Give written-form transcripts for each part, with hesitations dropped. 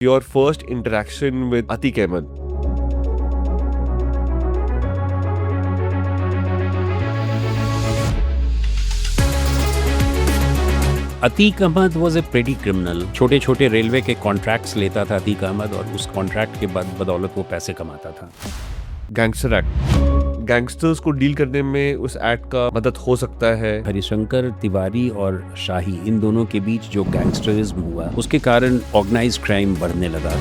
Your first interaction with Atiq Ahmed. Atiq Ahmed was a pretty criminal. छोटे छोटे railway के contracts लेता था अतीक अहमद और उस कॉन्ट्रैक्ट के बदौलत वो पैसे कमाता था। गैंगस्टर एक्ट, गैंगस्टर्स को डील करने में उस एक्ट का मदद हो सकता है। हरिशंकर तिवारी और शाही, इन दोनों के बीच जो गैंगस्टरिज्म हुआ उसके कारण ऑर्गेनाइज्ड क्राइम बढ़ने लगा।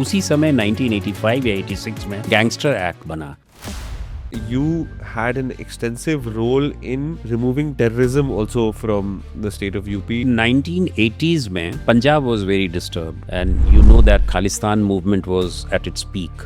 उसी समय 1985 या 86 में गैंगस्टर एक्ट बना। You had an extensive role in removing terrorism also from the state of UP. 1980s में Punjab was very disturbed and you know that Khalistan movement was at its peak.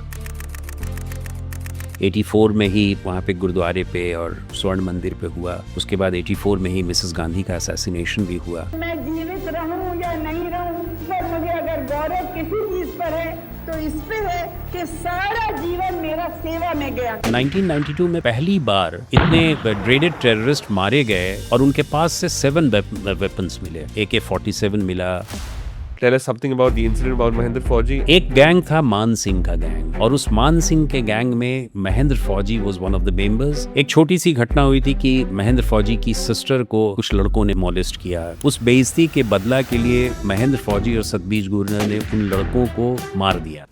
84 में ही वहाँ पे गुरुद्वारे पे और स्वर्ण मंदिर पे हुआ। उसके बाद 84 में ही मिसेस गांधी का असैसिनेशन भी हुआ। मैं जीवित रहूं या नहीं रहूं, पर मुझे अगर गौरव किसी चीज पर है तो इस पे है कि सारा जीवन मेरा सेवा में गया। 1992 में पहली बार इतने ड्रेडेड टेररिस्ट मारे गए और उनके पास से 7 वेपन्स मिले। AK-47 मिला। Tell us something about the incident about Mahendra Fauji. एक गैंग था मान सिंह का गैंग और उस मान सिंह के गैंग में महेंद्र फौजी was one of the members. एक छोटी सी घटना हुई थी कि महेंद्र फौजी की सिस्टर को कुछ लड़कों ने मॉलेस्ट किया। उस बेइज्जती के बदला के लिए महेंद्र फौजी और सतबीज गुर्जर ने उन लड़कों को मार दिया।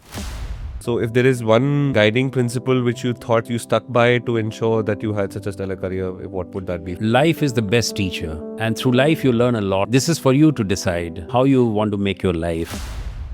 So if there is one guiding principle which you thought you stuck by to ensure that you had such a stellar career, what would that be? Life is the best teacher and through life you learn a lot. This is for you to decide how you want to make your life.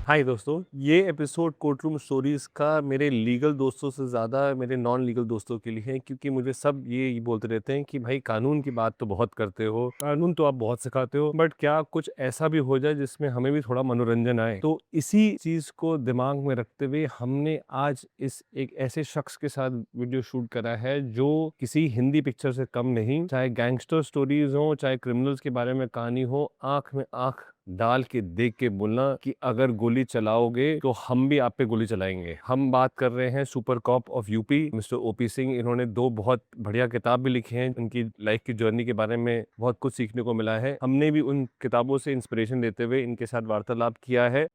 हाय दोस्तों, ये episode courtroom stories का मेरे legal दोस्तों से ज़्यादा मेरे non legal दोस्तों के लिए है, क्योंकि मुझे सब ये बोलते रहते हैं कि भाई कानून की बात तो बहुत करते हो, कानून तो आप बहुत सिखाते हो, बट क्या कुछ ऐसा भी हो जाए जिसमें हमें भी थोड़ा मनोरंजन आए। तो इसी चीज़ को दिमाग में रखते हुए हमने आज इस एक ऐसे शख्स के साथ वीडियो शूट करा है जो किसी हिंदी पिक्चर से कम नहीं, चाहे गैंगस्टर स्टोरीज हो, चाहे क्रिमिनल्स के बारे में कहानी हो, आंख में आंख डाल के देख के बोलना कि अगर गोली चलाओगे तो हम भी आप पे गोली चलाएंगे। हम बात कर रहे हैं super cop of UP mister OP Singh. इन्होंने 2 बहुत बढ़िया किताब भी लिखी हैं। उनकी लाइफ की जर्नी के बारे में बहुत कुछ सीखने को मिला है। हमने भी उन किताबों से इंस्पिरेशन लेते हुए इनके साथ वार्तालाप किया है।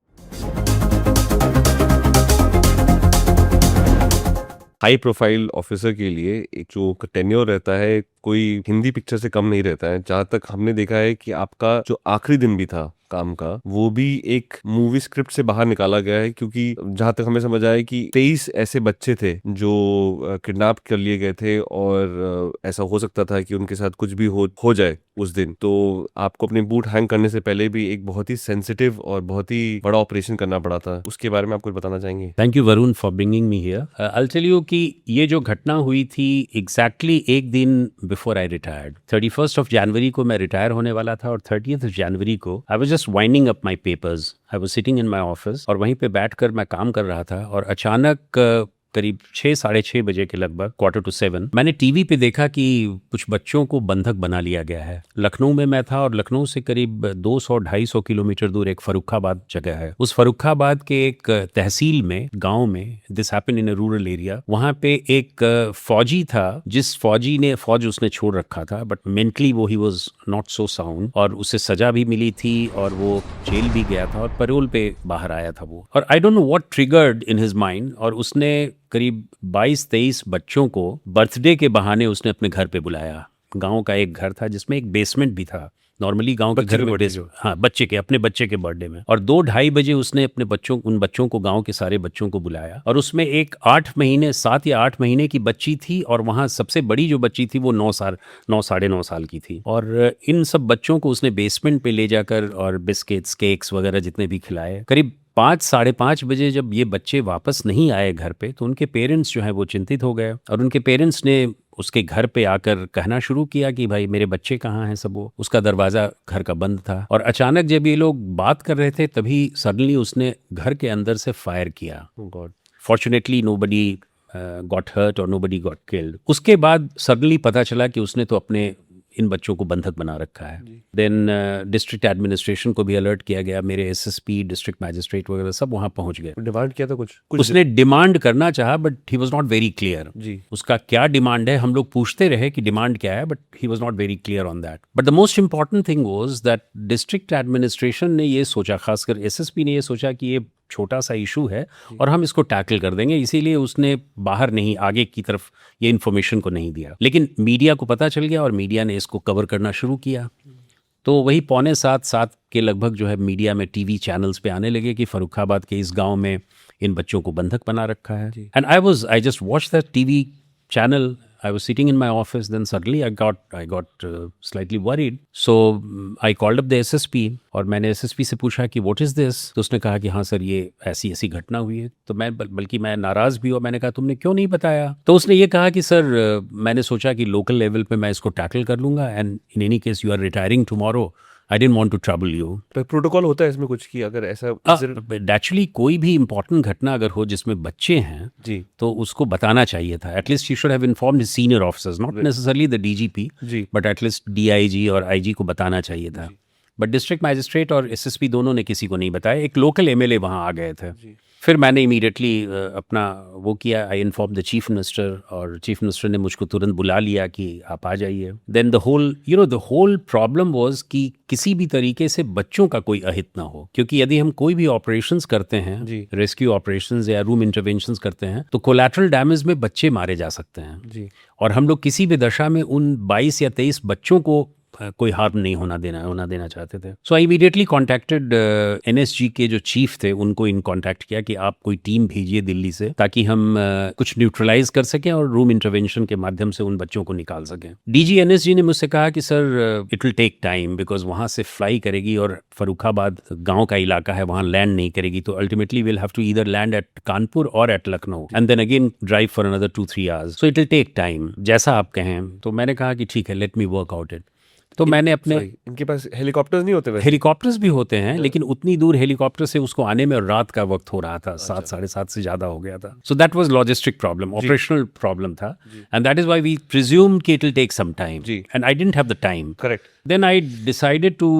हाई प्रोफाइल ऑफिसर के लिए एक जो टेन्योर रहता है कोई हिंदी पिक्चर से कम नहीं रहता है। जहाँ तक हमने देखा है कि आपका जो आखिरी दिन भी था काम का, वो भी एक मूवी स्क्रिप्ट से बाहर निकाला गया है, क्योंकि जहाँ तक हमें समझ आया कि 23 ऐसे बच्चे थे जो किडनैप कर लिए गए थे और ऐसा हो सकता था कि उनके साथ कुछ भी हो जाए उस दिन। तो आपको अपने बूट हैंग करने से पहले भी एक बहुत ही सेंसिटिव और बहुत ही बड़ा ऑपरेशन करना पड़ा था। उसके बारे में आप कुछ बताना चाहेंगे? Thank you Varun for bringing me here. I will tell you कि ये जो घटना हुई थी एग्जैक्टली एक दिन बिफोर आई रिटायर्ड। 31 जनवरी को मैं रिटायर होने वाला था और 30 जनवरी को I was just winding up my papers. I was sitting in my office और वहीं पे बैठकर मैं काम कर रहा था और अचानक करीब 6 साढ़े 6 बजे के लगभग 6:45 मैंने टीवी पे देखा कि कुछ बच्चों को बंधक बना लिया गया है। लखनऊ में मैं था और लखनऊ से करीब 200-250 किलोमीटर दूर एक फर्रुखाबाद जगह है। उस फर्रुखाबाद के एक तहसील में, गांव में, this happened in a rural area, वहां पे एक फौजी था जिस फौजी ने फौज उसने छोड़ रखा था, बट मेंटली वो he was not so sound और उसे सजा भी मिली थी और वो जेल भी गया था और पैरोल पे बाहर आया था वो। और I don't know what triggered in his mind और उसने करीब 22-23 बच्चों को बर्थडे के बहाने उसने अपने घर पे बुलाया। गांव का एक घर था जिसमें एक बेसमेंट भी था। नॉर्मली गांव के घर में अपने बच्चे के बर्थडे में। और 2-2:30 बजे उसने उन बच्चों को, गांव के सारे बच्चों को बुलाया और उसमें एक 7 या 8 महीने की बच्ची थी और वहाँ सबसे बड़ी जो बच्ची थी वो 9 साढ़े 9 साल की थी। और इन सब बच्चों को उसने बेसमेंट पे ले जाकर और बिस्किट्स, केक्स वगैरह जितने भी खिलाए। करीब 5 साढ़े 5 बजे जब ये बच्चे वापस नहीं आए घर पे तो उनके पेरेंट्स जो है वो चिंतित हो गए और उनके पेरेंट्स ने उसके घर पे आकर कहना शुरू किया कि भाई मेरे बच्चे कहाँ हैं सब। वो उसका दरवाज़ा घर का बंद था और अचानक जब ये लोग बात कर रहे थे तभी सडनली उसने घर के अंदर से फायर किया। God fortunately nobody got hurt और नोबडी गॉट किल्ड। उसके बाद सडनली पता चला कि उसने तो अपने इन बच्चों को बंधक बना रखा है। देन डिस्ट्रिक्ट एडमिनिस्ट्रेशन को भी अलर्ट किया गया, मेरे एसएसपी, डिस्ट्रिक्ट मैजिस्ट्रेट वगैरह सब वहाँ पहुँच गए। डिमांड किया था कुछ उसने डिमांड करना चाहा but he was not very clear. जी। उसका क्या डिमांड है, हम लोग पूछते रहे कि डिमांड क्या है, but he was not very clear on that. But the most important thing was that district administration ने ये सोचा, खासकर एसएसपी ने ये सोचा कि ये छोटा सा इशू है और हम इसको टैकल कर देंगे, इसीलिए उसने बाहर नहीं, आगे की तरफ ये इन्फॉर्मेशन को नहीं दिया। लेकिन मीडिया को पता चल गया और मीडिया ने इसको कवर करना शुरू किया। तो वही 6:45 के लगभग जो है मीडिया में टीवी चैनल्स पे आने लगे कि फर्रुखाबाद के इस गांव में इन बच्चों को बंधक बना रखा है। And I just watch that TV channel. I was sitting in my office, then suddenly I got slightly worried. So I called up the SSP और मैंने SSP से पूछा कि what is this? तो उसने कहा कि हाँ सर ये ऐसी ऐसी घटना हुई है। तो मैं बल्कि मैं नाराज़ भी हुआ, मैंने कहा तुमने क्यों नहीं बताया? तो उसने ये कहा कि सर मैंने सोचा कि लोकल लेवल पे मैं इसको टैकल कर लूँगा and in any case you are retiring tomorrow, I don't want to trouble you. Protocol होता है इसमें कुछ कि अगर ऐसा एक्चुअली कोई भी इंपॉर्टेंट घटना अगर हो जिसमें बच्चे हैं जी तो उसको बताना चाहिए था। At least you should have informed his senior officers, not necessarily the DGP, ji but at least DIG और आईजी को बताना चाहिए था। बट डिस्ट्रिक्ट मैजिस्ट्रेट और एसएसपी दोनों ने किसी को नहीं बताया। एक लोकल एमएलए वहाँ आ गए थे। फिर मैंने इमीडिएटली अपना वो किया, I inform the chief minister और चीफ मिनिस्टर ने मुझको तुरंत बुला लिया कि आप आ जाइए। Then the whole problem was कि किसी भी तरीके से बच्चों का कोई अहित ना हो, क्योंकि यदि हम कोई भी ऑपरेशंस करते हैं, रेस्क्यू ऑपरेशंस या रूम इंटरवेंशंस करते हैं, तो कोलैटरल डैमेज में बच्चे मारे जा सकते हैं जी। और हम लोग किसी भी दशा में उन 22 या 23 बच्चों को कोई हार्म नहीं होना देना चाहते थे। सो आई इमीडिएटली कॉन्टैक्टेड एनएसजी के जो चीफ थे, उनको इन कॉन्टैक्ट किया कि आप कोई टीम भेजिए दिल्ली से ताकि हम कुछ न्यूट्रलाइज कर सकें और रूम इंटरवेंशन के माध्यम से उन बच्चों को निकाल सकें। डीजी एनएसजी ने मुझसे कहा कि sir it will take time because वहाँ से फ्लाई करेगी और फर्रुखाबाद गाँव का इलाका है, वहाँ लैंड नहीं करेगी, तो ultimately will have to either land at Kanpur और at Lucknow and then again drive for another 2-3 hours, so it will take time, जैसा आप कहें। तो मैंने कहा कि ठीक है, let me work out it. तो मैंने अपने इनके पास हेलीकॉप्टर्स नहीं होते? हेलीकॉप्टर्स भी होते हैं लेकिन उतनी दूर हेलीकॉप्टर से उसको आने में रात का वक्त हो रहा था, 7-7:30 से ज़्यादा हो गया था। So that was logistic problem, operational problem था, and that is why we presumed कि it will take some time and I didn't have the time. Correct. Then I decided to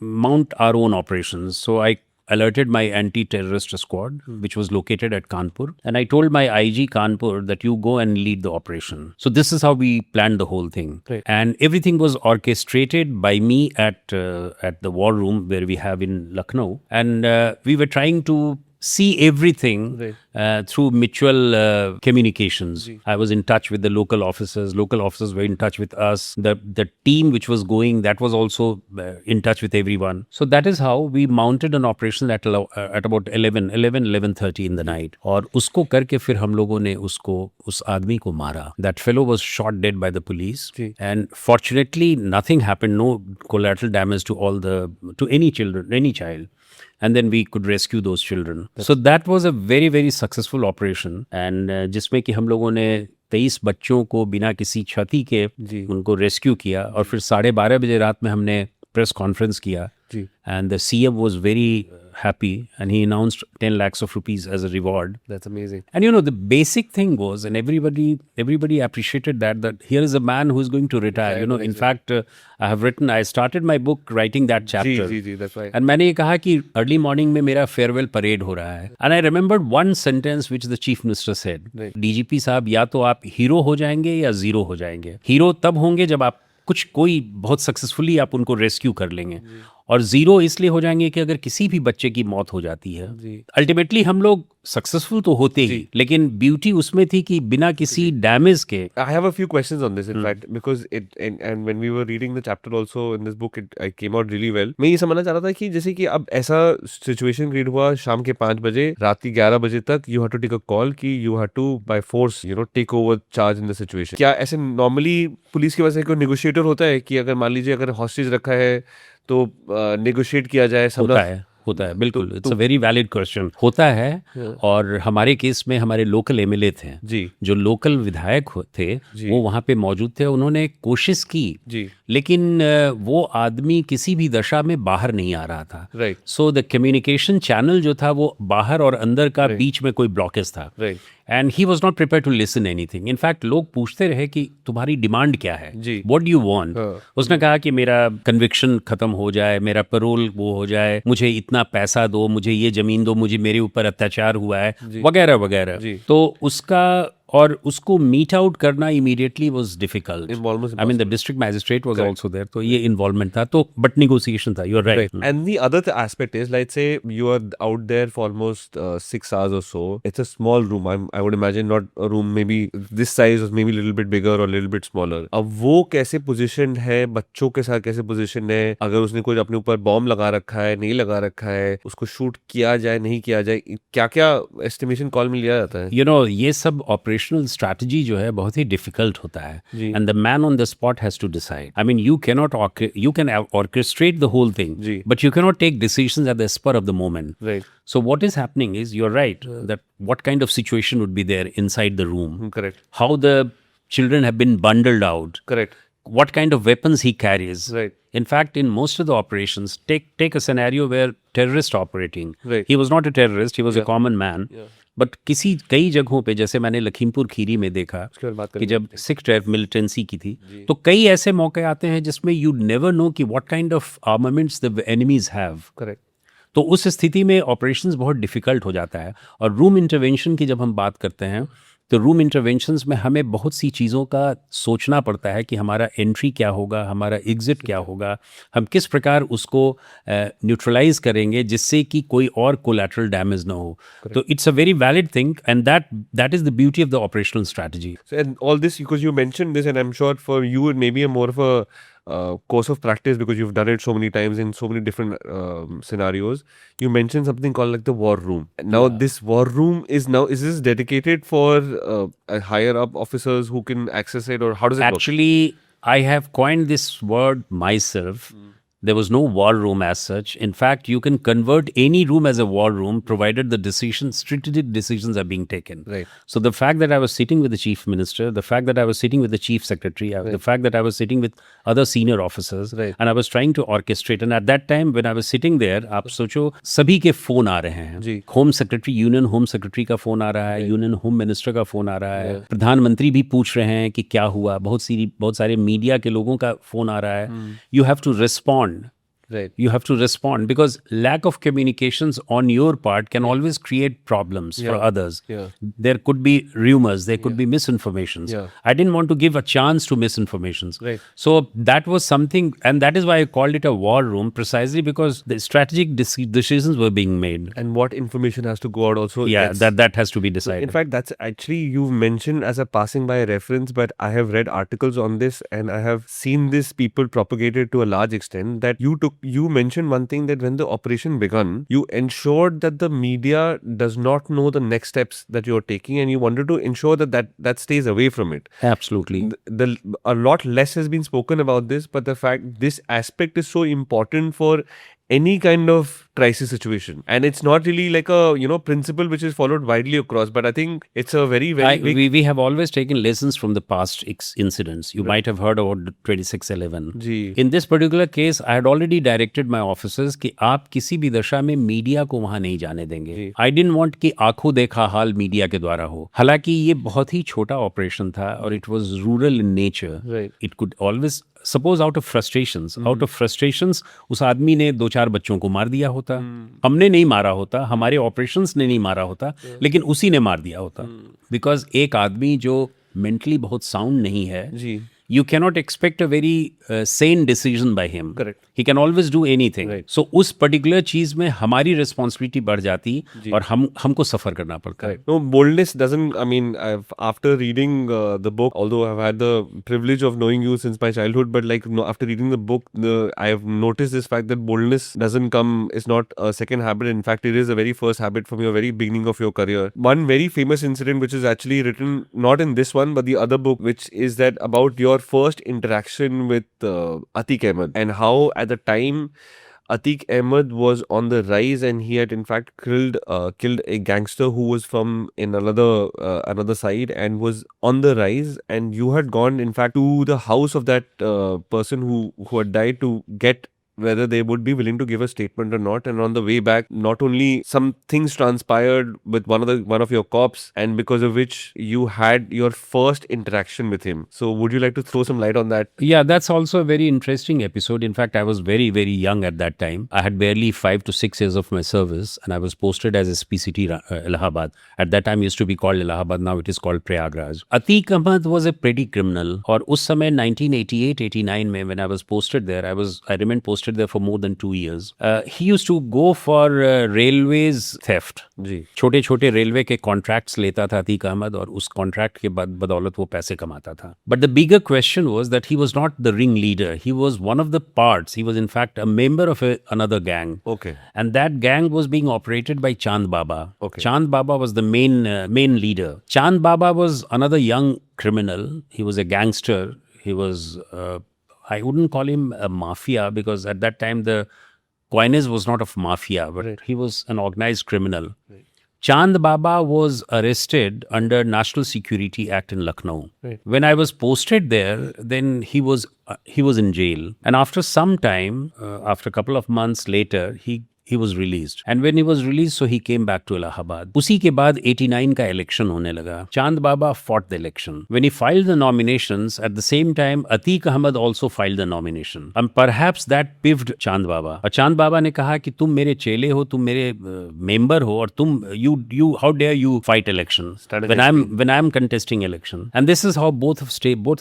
mount our own operations, so I alerted my anti-terrorist squad, which was located at Kanpur, and I told my IG Kanpur that you go and lead the operation. So this is how we planned the whole thing, and everything was orchestrated by me at the war room where we have in Lucknow, and we were trying to see everything through mutual communications. I was in touch with the local officers were in touch with us. The team which was going, that was also in touch with everyone. So that is how we mounted an operation at about 11:30 in the night. और उसको करके फिर हम लोगों ने उस आदमी को मारा. That fellow was shot dead by the police, and fortunately nothing happened, no collateral damage to any child. And then we could rescue those children. So that was a very, very successful operation. And जिसमें कि हम लोगों ने 23 बच्चों को बिना किसी क्षति के उनको रेस्क्यू किया और फिर 12:30 बजे रात में हमने प्रेस कॉन्फ्रेंस किया. And the CM was very happy and he announced 10 lakhs of rupees as a reward. That's amazing. And you know, the basic thing was, and everybody appreciated that here is a man who is going to retire. You know, in fact, I started my book writing that chapter. जी, that's right. And मैंने ये कहा कि early morning में मेरा farewell parade हो रहा है. And I remembered one sentence which the chief minister said. DGP साहब, या तो आप हीरो हो जाएंगे या जीरो हो जाएंगे. हीरो तब होंगे जब आप कोई बहुत सक्सेसफुली आप उनको रेस्क्यू कर लेंगे, और जीरो इसलिए हो जाएंगे कि अगर किसी भी बच्चे की मौत हो जाती है, अल्टीमेटली हम लोग सक्सेसफुल तो होते ही, लेकिन ब्यूटी उसमें थी कि बिना किसी डैमेज के. I have a few questions on this in fact, because and when we were reading the chapter also in this book, it came out really well. मैं ये समझना चाह रहा था कि जैसे कि अब ऐसा सिचुएशन क्रिएट हुआ शाम के 5 बजे, रात की 11 बजे तक you had to take a call कि you had to by force take over charge in the situation. क्या ऐसे नॉर्मली पुलिस के पास कोई नेगोशिएटर होता है कि अगर मान लीजिए अगर हॉस्टेज रखा है तो नेगोशिएट किया जाए? होता है बिल्कुल. It's a very valid question. होता है. और हमारे केस में हमारे लोकल एमएलए थे जी, जो लोकल विधायक थे, वो वहाँ पे मौजूद थे. उन्होंने कोशिश की जी, लेकिन वो आदमी किसी भी दशा में बाहर नहीं आ रहा था. Right. So the communication channel जो था वो बाहर और अंदर का बीच में कोई ब्लॉकेज था. Right. And he was not prepare to listen anything. In fact लोग पूछते रहे कि तुम्हारी डिमांड क्या है, जी. What do you want. हाँ. उसने कहा कि मेरा कन्विक्शन खत्म हो जाए, मेरा पैरोल वो हो जाए, मुझे इतना पैसा दो, मुझे ये जमीन दो, मुझे मेरे ऊपर अत्याचार हुआ है, वगैरह वगैरह. जी. तो उसका और उसको मीट आउट करना immediately was difficult. Almost I mean the district magistrate was also there, तो ये इन्वॉल्वमेंट था. तो बट नेगोशिएशन था. You are right. And the other aspect is, let's say you are out there for almost 6 hours or so. It's a small room. I would imagine not a room maybe this size or maybe a little bit bigger or a little bit smaller. अब वो कैसे positioned है, बच्चों के साथ कैसे positioned है, अगर उसने कुछ अपने ऊपर बॉम्ब लगा रखा है, नहीं लगा रखा है, उसको शूट किया जाए, नहीं किया जाए, क्या क्या एस्टिमेशन कॉल में लिया जाता है? यू नो, ये सब ऑपरेशनल स्ट्रैटेजी जो है बहुत ही डिफिकल्ट होता है. जी. And the man on the spot has to decide. I mean you can orchestrate the whole thing, जी. But you cannot take decisions at the spur of the moment. Right. So what is happening is, you're right, that what kind of situation would be there inside the room, Correct. how the children have been bundled out, Correct. what kind of weapons he carries. Right. In fact, in most of the operations, take a scenario where terrorist operating. Right. He was not a terrorist, he was a common man. Yeah. But कई जगहों पे, जैसे मैंने लखीमपुर खीरी में देखा उसके बाद बात कि करेंगे. जब सिख ड्राइव मिलिटेंसी की थी, तो कई ऐसे मौके आते हैं जिसमें यू नेवर नो कि what kind of armaments the enemies have. Correct. तो उस स्थिति में ऑपरेशंस बहुत डिफिकल्ट हो जाता है. और रूम इंटरवेंशन की जब हम बात करते हैं, तो रूम इंटरवेंशंस में हमें बहुत सी चीज़ों का सोचना पड़ता है कि हमारा एंट्री क्या होगा, हमारा एग्जिट क्या होगा, हम किस प्रकार उसको न्यूट्रलाइज करेंगे जिससे कि कोई और कोलैटरल डैमेज ना हो. तो it's a very valid thing, and that is the beauty of the operational strategy. So, and all this, because you mentioned this, and I'm sure for you it may be a more of a course of practice because you've done it so many times in so many different scenarios. You mentioned something called like the war room. Now, this war room is this dedicated for higher up officers who can access it, or how does it work? Actually, I have coined this word myself. There was no war room as such. In fact, you can convert any room as a war room provided the strategic decisions are being taken. Right. So the fact that I was sitting with the chief minister, the fact that I was sitting with the chief secretary, the fact that I was sitting with other senior officers, Right. and I was trying to orchestrate. And at that time, when I was sitting there, आप सोचो सभी के phone आ रहे हैं. जी. Home secretary, union home secretary का phone आ रहा है, यूनियन होम मिनिस्टर का फोन आ रहा है, प्रधानमंत्री भी पूछ रहे हैं कि क्या हुआ, बहुत सारे मीडिया के लोगों का फोन आ रहा है. You have to respond. Right. You have to respond, because lack of communications on your part can always create problems for others. Yeah. There could be rumors, there could be misinformations. Yeah. I didn't want to give a chance to misinformations. Right. So that was something, and that is why I called it a war room, precisely because the strategic decisions were being made. And what information has to go out also. Yeah, that has to be decided. In fact, that's actually, you've mentioned as a passing by reference, but I have read articles on this, and I have seen this people propagated to a large extent, that you mentioned one thing, that when the operation began, you ensured that the media does not know the next steps that you're taking, and you wanted to ensure that stays away from it. Absolutely. A lot less has been spoken about this, but the fact this aspect is so important for any kind of crisis situation, and it's not really like a principle which is followed widely across, but I think it's a very big. We have always taken lessons from the past incidents. You might have heard about 2611. Ji. In this particular case, I had already directed my officers कि आप किसी भी दशा में media को वहां नहीं जाने देंगे. I didn't want कि आंखों देखा हाल मीडिया के द्वारा हो. हालांकि ये बहुत ही छोटा ऑपरेशन था और it was rural in nature. Right. It could always, suppose out of frustrations उस आदमी ने 2-4 बच्चों को मार दिया होता. हमने नहीं मारा होता, हमारे ऑपरेशंस ने नहीं मारा होता, लेकिन उसी ने मार दिया होता. बिकॉज एक आदमी जो मेंटली बहुत साउंड नहीं है, जी. you cannot expect a very sane decision by him. Correct. He can always do anything. Right. So उस particular चीज में हमारी responsibility बढ़ जाती और हमको suffer करना पड़ता है. No, boldness doesn't, I mean, after reading the book, although I've had the privilege of knowing you since my childhood, but like after reading the book, I have noticed this fact that boldness doesn't come, it's not a second habit. In fact, it is a very first habit from your very beginning of your career. One very famous incident which is actually written not in this one but the other book, which is that about your first interaction with Atiq Ahmed, and how at the time Atiq Ahmed was on the rise, and he had in fact killed a gangster who was from in another side and was on the rise, and you had gone in fact to the house of that person who had died to get whether they would be willing to give a statement or not. And on the way back, not only some things transpired with one of your cops, and because of which you had your first interaction with him. So would you like to throw some light on that? Yeah, that's also a very interesting episode. In fact, I was very, very young at that time. I had barely 5 to 6 years of my service, and I was posted as SPCT Allahabad. At that time, it used to be called Allahabad. Now it is called Prayagraj. Atiq Ahmed was a petty criminal. और उस समय 1988-89 में when I was posted there, I remained posted there for more than 2 years. He used to go for railways theft. जी. छोटे छोटे railway के contracts लेता था अतीक अहमद और उस कॉन्ट्रैक्ट के बदौलत वो पैसे कमाता था. But the bigger question was that he was not the ring leader. He was one of the parts. He was in fact a member of another gang. Okay. And that gang was being operated by Chand Baba. Okay. Chand Baba was the main leader. Chand Baba was another young criminal. He was a gangster. He was, I wouldn't call him a mafia because at that time the coinage was not of mafia, but Right. he was an organized criminal. Right. Chand Baba was arrested under National Security Act in Lucknow. Right. When I was posted there, then he was in jail. And after some time, after a couple of months later, he was released. And when he was released, so he came back to Allahabad. उसी के बाद 89 का election होने लगा. Chand Baba fought the election. When he filed the nominations, at the same time, Atiq Ahmed also filed the nomination. And perhaps that pived Chand Baba. और Chand Baba ने कहा कि तुम मेरे चेले हो, तुम मेरे member हो, और तुम you how dare you fight election when I'm contesting election. And this is how both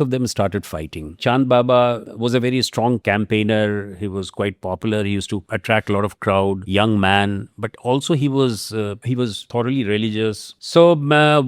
of them started fighting. Chand Baba was a very strong campaigner. He was quite popular. He used to attract a lot of crowd. Young man, but also he was thoroughly religious. So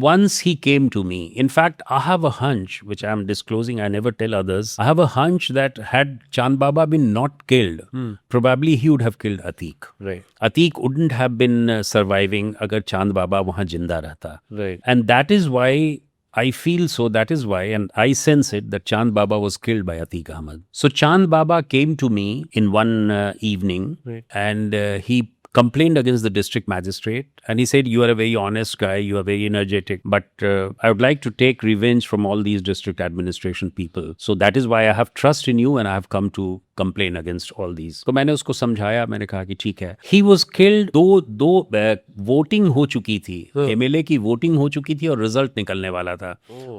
once he came to me, in fact, I have a hunch, which I am disclosing, I never tell others. I have a hunch that had Chand Baba been not killed, probably he would have killed Atiq. Right. Atiq wouldn't have been surviving agar Chand Baba wahan jinda rehta. Right. And that is why I feel so, that is why, and I sense it, that Chand Baba was killed by Atiq Ahmed. So Chand Baba came to me in one evening, Right. and he complained against the district magistrate, and he said, you are a very honest guy, you are very energetic, but I would like to take revenge from all these district administration people. So that is why I have trust in you and I have come to complain against all these. तो मैंने उसको समझाया, मैंने कहा कि ठीक है. He was killed, दो वोटिंग हो चुकी थी, एमएलए की वोटिंग हो चुकी थी और रिजल्ट निकलने वाला था.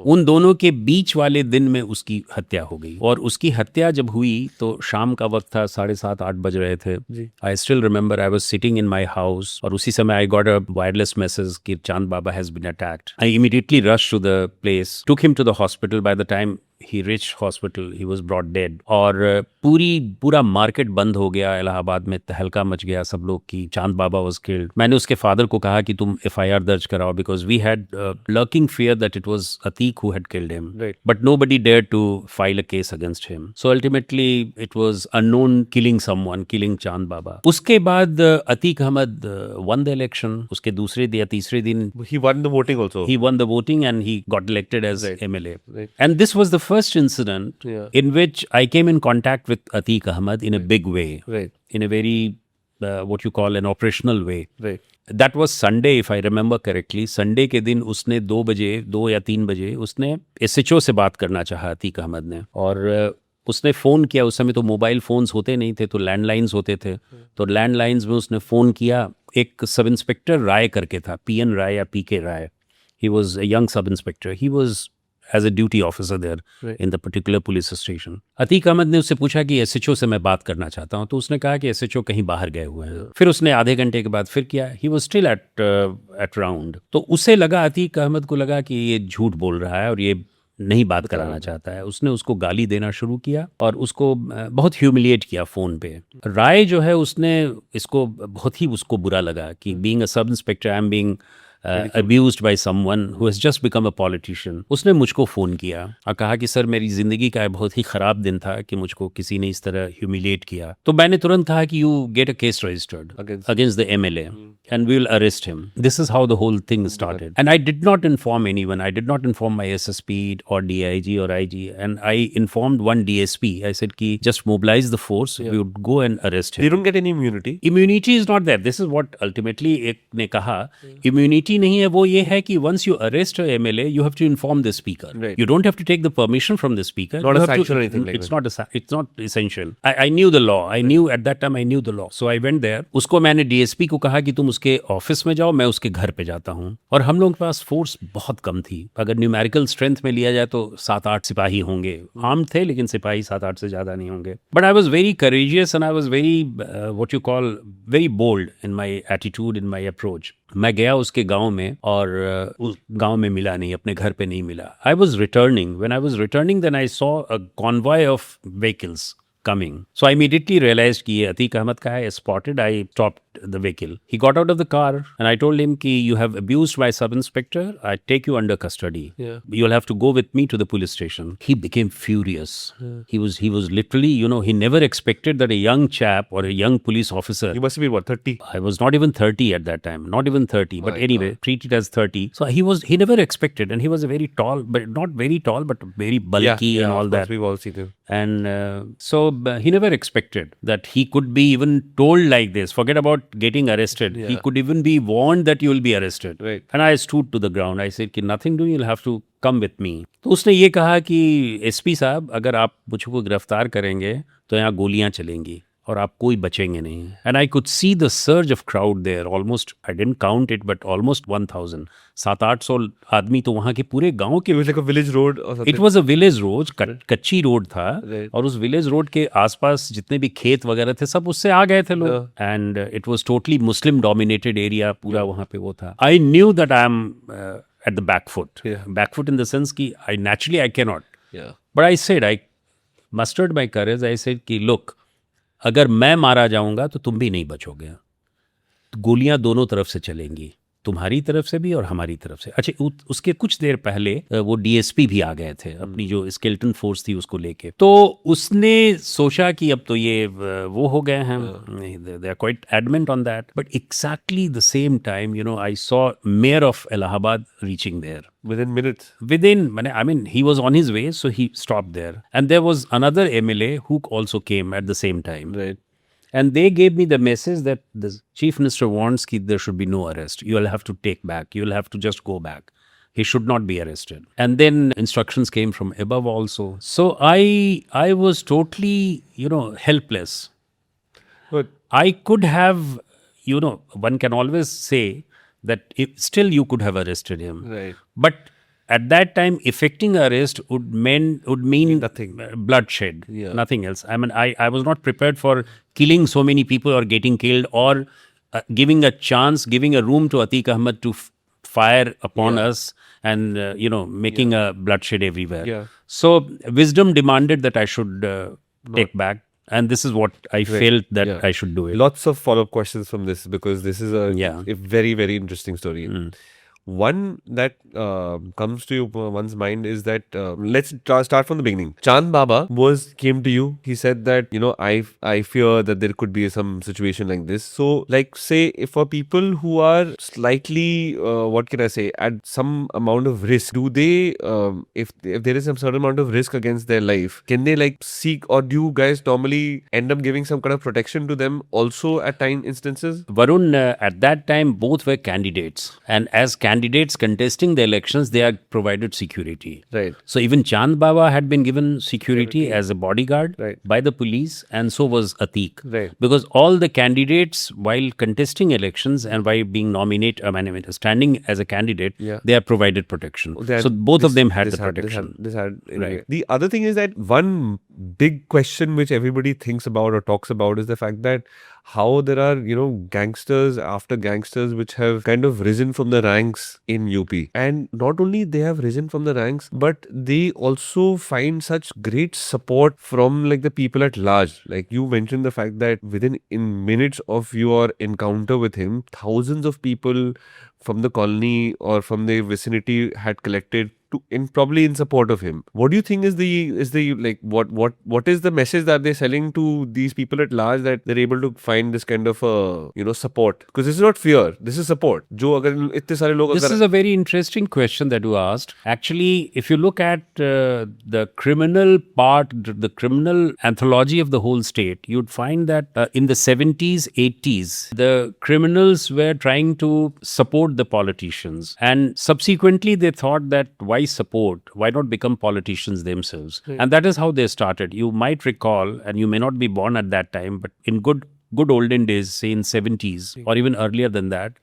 उन दोनों के बीच वाले दिन में उसकी हत्या हो गई. और उसकी हत्या जब हुई तो शाम का वक्त था, 7:30-8 बज रहे थे. I still remember I was sitting in my house, और उसी समय I got a wireless message कि Chand Baba has been attacked. I immediately rushed to the place, took him to the hospital. By the time he reached hospital, he was brought dead. और पूरा market बंद हो गया. इलाहाबाद में तहलका much गया सब लोग की चांद बाबा वाज किल्ड. मैंने उसके फादर को कहा कि तुम FIR दर्ज कराओ, because we had lurking fear that it was Atiq who had killed him, but nobody dared to file a case against him. So ultimately it was unknown killing someone, killing Chand Baba. उसके बाद Atiq Ahmed won the election. उसके दूसरे या तीसरे दिन He won the voting also. he won the voting and he got elected as MLA. Right. And this was the first incident in which I came in contact with Atiq Ahmed in a big way, Right. in a very what you call an operational way. Right. That was Sunday, if I remember correctly. Sunday के दिन उसने 2 या 3 बजे उसने SHO से बात करना चाहा अतीक अहमद ने, और उसने फ़ोन किया. उस समय तो मोबाइल फ़ोन्स होते नहीं थे, तो लैंडलाइंस होते थे. तो लैंडलाइंस में उसने फ़ोन किया. एक सब इंस्पेक्टर राय करके था, PN राय या PK Rai. He was a young sub inspector. He was as a duty officer there in the particular police station. Atiq Ahmad ने उससे पूछा कि SHO से मैं बात करना चाहता हूँ. तो उसने कहा कि SHO कहीं बाहर गए हुए हैं. फिर उसने आधे घंटे के बाद फिर किया. He was still at round. तो उसे लगा, अतीक अहमद को लगा कि ये झूठ बोल रहा है और ये नहीं बात कराना चाहता है. उसने उसको गाली देना शुरू किया और उसको बहुत ह्यूमिलिएट किया फ़ोन पे. राय जो है उसने इसको बहुत ही उसको बुरा लगा कि being a sub inspector I am being abused by someone who has just become a politician. उसने मुझको फ़ोन किया और कहा कि सर मेरी ज़िंदगी का बहुत ही ख़राब दिन था कि मुझको किसी ने इस तरह ह्यूमिलिएट किया. तो मैंने तुरंत कहा कि you get a case registered against the MLA. and we will arrest him. This is how the whole thing started. And I did not inform anyone. I did not inform my SSP or DIG or IG. And I informed one DSP. I said, ki, just mobilize the force. We would go and arrest him. They don't get any immunity. Immunity is not there. This is what ultimately एक ने कहा. Immunity नहीं है, वो ये है कि once you arrest a MLA, you have to inform the speaker. Right. You don't have to take the permission from the speaker. Not You a have sanction or anything like it's that. It's not essential. I knew the law. I knew at that time I knew the law. So I went there. उसको मैंने DSP को कहा कि तुम उसके office में जाओ, मैं उसके घर पे जाता हूँ. और हम लोगों के पास फोर्स बहुत कम थी. अगर न्यूमेरिकल स्ट्रेंथ में लिया जाए तो 7-8 सिपाही होंगे. आर्म थे लेकिन सिपाही 7-8 से ज्यादा नहीं होंगे. But I was very courageous and I was very what you call very bold in my attitude, in my approach. मैं गया उसके गांव में और उस गांव में मिला नहीं, अपने घर पे नहीं मिला. I was returning. When I was returning, then I saw a convoy of vehicles coming. So I immediately realized कि ये अतीक अहमद का है. I spotted. I stopped the vehicle. He got out of the car and I told him कि you have abused my sub-inspector. I take you under custody. Yeah. You'll have to go with me to the police station. He became furious. He was literally, he never expected that a young chap or a young police officer. You must have been what, 30? I was not even 30 at that time. Not even 30. But anyway, treated as 30. So he never expected. And he was a very tall, but not very tall, but very bulky and all of course, that. we've all seen him. And so he never expected that he could be even told like this. Forget about getting arrested. He could even be warned that you will be arrested. Right. And I stood to the ground. I said, कि nothing doing, you'll have to come with me. तो उसने ये कहा कि SP साहब, अगर आप मुझको गिरफ्तार करेंगे तो यहाँ गोलियां चलेंगी और आप कोई बचेंगे नहीं. And I could see the surge of crowd there. Almost, I didn't count it, but almost 1,000. 700-800 आदमी तो वहाँ के पूरे गांव के. It was like a village road or something. It was a village road, कच्ची रोड था. Right. और उस विलेज रोड के आसपास जितने भी खेत वगैरह थे सब उससे आ गए थे लोग. And it was totally Muslim dominated area पूरा वहाँ पे वो था. I knew that I am at the back foot. Back foot in the sense कि I naturally I can not. But I said, I mustered my courage. I said कि look, अगर मैं मारा जाऊंगा तो तुम भी नहीं बचोगे. गोलियां दोनों तरफ से चलेंगी, तुम्हारी तरफ से भी और हमारी तरफ से. अच्छा, उसके कुछ देर पहले वो डीएसपी भी आ गए थे अपनी जो स्केलेटन फोर्स थी उसको लेके. तो उसने सोचा कि अब तो ये वो हो गए हैं, they are quite adamant on that. But exactly the same time I saw mayor of Allahabad reaching there. Within minutes. I mean, he was on his way, so he stopped there. And there was another MLA who also came at the same time. Right. And they gave me the message that the chief minister wants that there should be no arrest. You will have to take back. You will have to just go back. He should not be arrested. And then instructions came from above also. So I was totally, helpless. But I could have, one can always say that still you could have arrested him. Right. But at that time, effecting arrest would mean Nothing. Bloodshed, Yeah. nothing else. I mean, I was not prepared for killing so many people or getting killed or giving a chance, giving a room to Atiq Ahmed to fire upon us and, making a bloodshed everywhere. Yeah. So wisdom demanded that I should take back. And this is what I felt that I should do it. Lots of follow-up questions from this because this is a very, very interesting story. One that comes to one's mind is that let's start from the beginning. Chand Baba came to you. He said that I fear that there could be some situation like this. So like say if for people who are slightly what can I say at some amount of risk, do they if there is some certain amount of risk against their life, can they like seek, or do you guys normally end up giving some kind of protection to them also at time instances? Varun, at that time both were candidates, and as candidates contesting the elections, they are provided security. Right. So even Chand Baba had been given security as a bodyguard by the police, and so was Atiq. Right. Because all the candidates, while contesting elections and while being nominated, standing as a candidate, they are provided protection. So both of them had the protection. Right. The other thing is that one big question which everybody thinks about or talks about is the fact that how there are, gangsters after gangsters which have kind of risen from the ranks in UP. And not only they have risen from the ranks, but they also find such great support from like the people at large. Like you mentioned the fact that in minutes of your encounter with him, thousands of people from the colony or from the vicinity had collected in probably in support of him. What do you think is the like what is the message that they're selling to these people at large that they're able to find this kind of support? Because this is not fear, this is support. जो अगर इतने सारे लोग This is a very interesting question that you asked. Actually, if you look at the criminal part, the criminal anthology of the whole state, you'd find that in the 70s, 80s, the criminals were trying to support the politicians. And subsequently, they thought that why support? Why not become politicians themselves? And that is how they started. You might recall, and you may not be born at that time, but in good olden days, say in 70s or even earlier than that,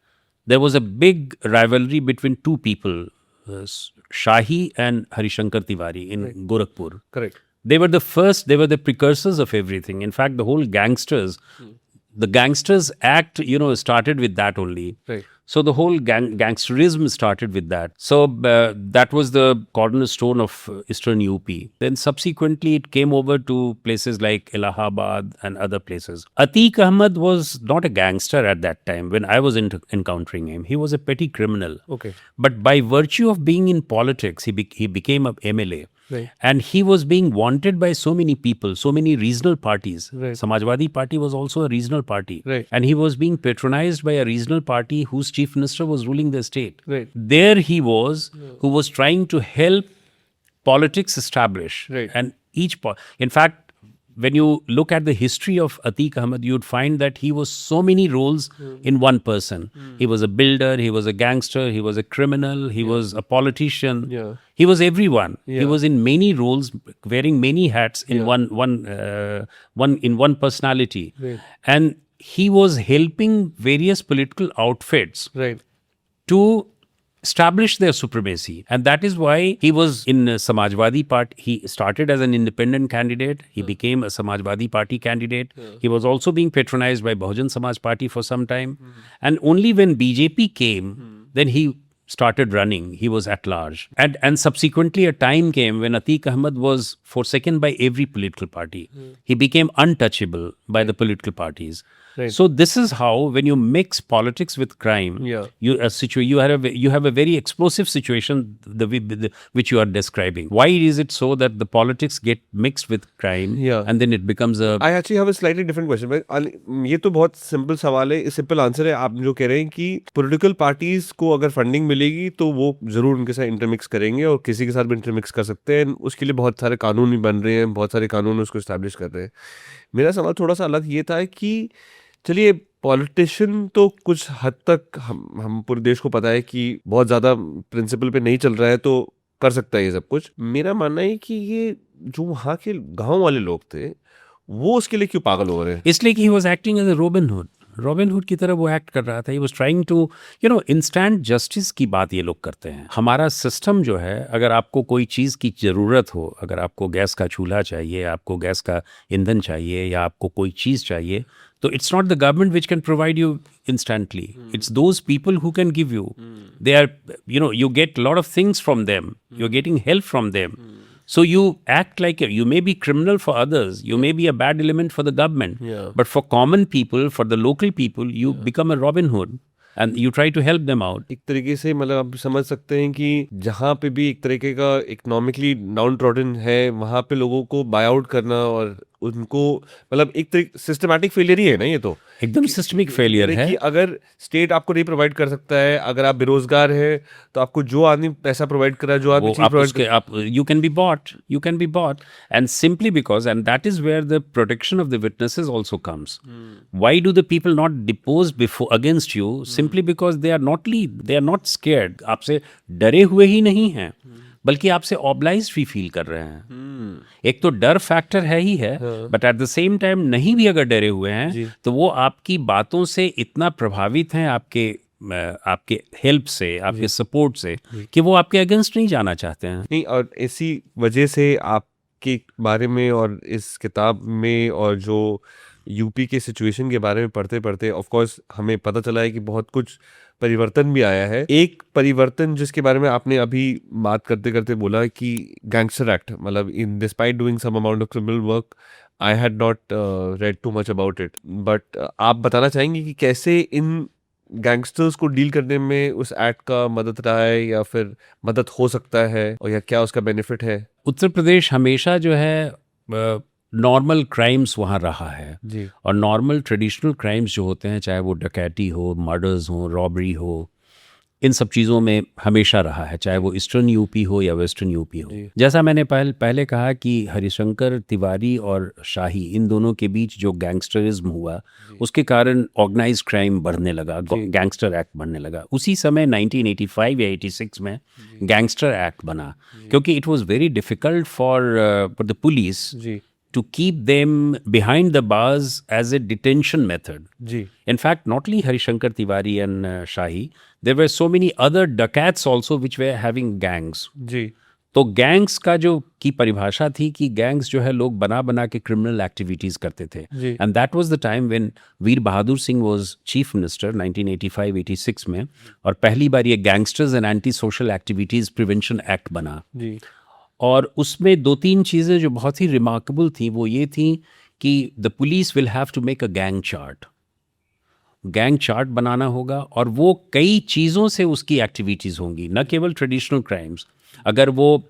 there was a big rivalry between two people, Shahi and Harishankar Tiwari in Gorakhpur. Correct. They were the first, they were the precursors of everything. In fact, the whole the gangsters act, started with that only. Right. So the whole gangsterism started with that. So that was the cornerstone of Eastern UP. Then subsequently it came over to places like Allahabad and other places. Atiq Ahmed was not a gangster at that time when I was encountering him. He was a petty criminal. Okay. But by virtue of being in politics, he became a MLA. Right. And he was being wanted by so many people, so many regional parties. Right. Samajwadi Party was also a regional party. Right. And he was being patronized by a regional party whose chief minister was ruling the state. Right. There he was, who was trying to help politics establish. Right. And in fact, when you look at the history of Atiq Ahmed, you'd find that he was so many roles in one person. He was a builder, he was a gangster, he was a criminal, he was a politician. Yeah. He was everyone. Yeah. He was in many roles, wearing many hats in one personality. Right. And he was helping various political outfits Right. to establish their supremacy. And that is why he was in Samajwadi Party. He started as an independent candidate. He became a Samajwadi Party candidate. He was also being patronized by Bahujan Samaj Party for some time. And only when BJP came, then he started running. He was at large. And subsequently a time came when Atiq Ahmed was forsaken by every political party. He became untouchable by the political parties. Right. So this is how, when you mix politics with crime, you have a very explosive situation which you are describing. Why is it so that the politics get mixed with crime and then it becomes a... I actually have a slightly different question. ये तो बहुत simple सवाल है, simple answer है. आप जो कह रहे हैं कि पॉलिटिकल पार्टीज को अगर फंडिंग मिलेगी तो वो जरूर उनके साथ इंटरमिक्स करेंगे और किसी के साथ भी इंटरमिक्स कर सकते हैं. उसके लिए बहुत सारे कानून भी बन रहे हैं, बहुत सारे कानून उसको इस्टेब्लिश कर रहे हैं. मेरा सवाल थोड़ा सा अलग ये था कि चलिए पॉलिटिशियन तो कुछ हद तक हम पूरे देश को पता है कि बहुत ज़्यादा प्रिंसिपल पे नहीं चल रहा है तो कर सकता है ये सब कुछ. मेरा मानना है कि ये जो वहाँ के गांव वाले लोग थे वो उसके लिए क्यों पागल हो रहे हैं? इसलिए कि he was acting as a Robin Hood की तरह वो एक्ट कर रहा था. He was trying to instant justice की बात ये लोग करते हैं. हमारा सिस्टम जो है, अगर आपको कोई चीज़ की ज़रूरत हो, अगर आपको गैस का चूल्हा चाहिए, आपको गैस का ईंधन चाहिए या आपको कोई चीज़ चाहिए, so it's not the government which can provide you instantly. It's those people who can give you. They are, you get a lot of things from them. You're getting help from them. So you act like, you may be criminal for others. You may be a bad element for the government. Yeah. But for common people, for the local people, you become a Robin Hood. And you try to help them out. एक तरीके से मतलब आप समझ सकते हैं कि जहाँ पे भी एक तरीके का इकोनॉमिकली डाउन ट्रॉडन है वहाँ पे लोगों को बाय आउट करना और उनको मतलब एक तरीके सिस्टमैटिक फेलियर ही है ना ये तो. एकदम सिस्टमिक फेलियर है कि अगर स्टेट आपको नहीं प्रोवाइड कर सकता है, अगर आप बेरोजगार हैं तो आपको जो आदमी पैसा प्रोवाइड कर रहा है, जो आदमी चीज प्रोवाइड कर आप you can be bought and simply because, and that is where the protection of the witnesses also comes. Why do the people not depose against you? Simply because they are not scared. आपसे डरे हुए ही नहीं हैं, बल्कि आपसे obliged भी feel कर रहे हैं. एक तो डर फैक्टर है ही है, but at the same time नहीं भी अगर डरे हुए हैं तो वो आपकी बातों से इतना प्रभावित हैं, आपके हेल्प से, आपके सपोर्ट से, कि वो आपके अगेंस्ट नहीं जाना चाहते हैं. नहीं, और इसी वजह से आपके बारे में और इस किताब में और जो यूपी के सिचुएशन के बारे में पढ़ते पढ़ते ऑफ कोर्स हमें पता चला है कि बहुत कुछ परिवर्तन भी आया है. एक परिवर्तन जिसके बारे में आपने अभी बात करते करते बोला कि गैंगस्टर एक्ट, मतलब in despite doing some amount of criminal work I had not read too much about it, but आप बताना चाहेंगे कि कैसे इन गैंगस्टर्स को डील करने में उस एक्ट का मदद रहा है या फिर मदद हो सकता है, और या क्या उसका बेनिफिट है? उत्तर प्रदेश हमेशा जो है नॉर्मल क्राइम्स वहाँ रहा है जी और नॉर्मल ट्रेडिशनल क्राइम्स जो होते हैं, चाहे वो डकैती हो, मर्डर्स हो, रॉबरी हो, इन सब चीज़ों में हमेशा रहा है, चाहे वो ईस्टर्न यूपी हो या वेस्टर्न यूपी हो। जैसा मैंने पहले कहा कि हरिशंकर तिवारी और शाही, इन दोनों के बीच जो गैंगस्टरिज्म हुआ, उसके कारण ऑर्गेनाइज्ड क्राइम बढ़ने लगा, गैंगस्टर एक्ट बढ़ने लगा। उसी समय 1985 या 86 में गैंगस्टर एक्ट बना, क्योंकि it was very difficult for the police जी to keep them behind the bars as a detention method. जी In fact, not only Harishankar Tiwari and Shahi, there were so many other dacoits also which were having gangs. जी तो gangs का जो की परिभाषा थी कि gangs जो है लोग बना बना के क्रिमिनल एक्टिविटीज करते थे, जी। And that was the time when Vir Bahadur Singh was chief minister 1985-86 में, और पहली बार ये gangsters and anti social activities prevention act बना। जी और उसमें दो तीन चीज़ें जो बहुत ही रिमार्केबल थी वो ये थी कि the police will have to make a gang chart बनाना होगा, और वो कई चीज़ों से उसकी एक्टिविटीज़ होंगी, न केवल ट्रेडिशनल क्राइम्स। अगर वो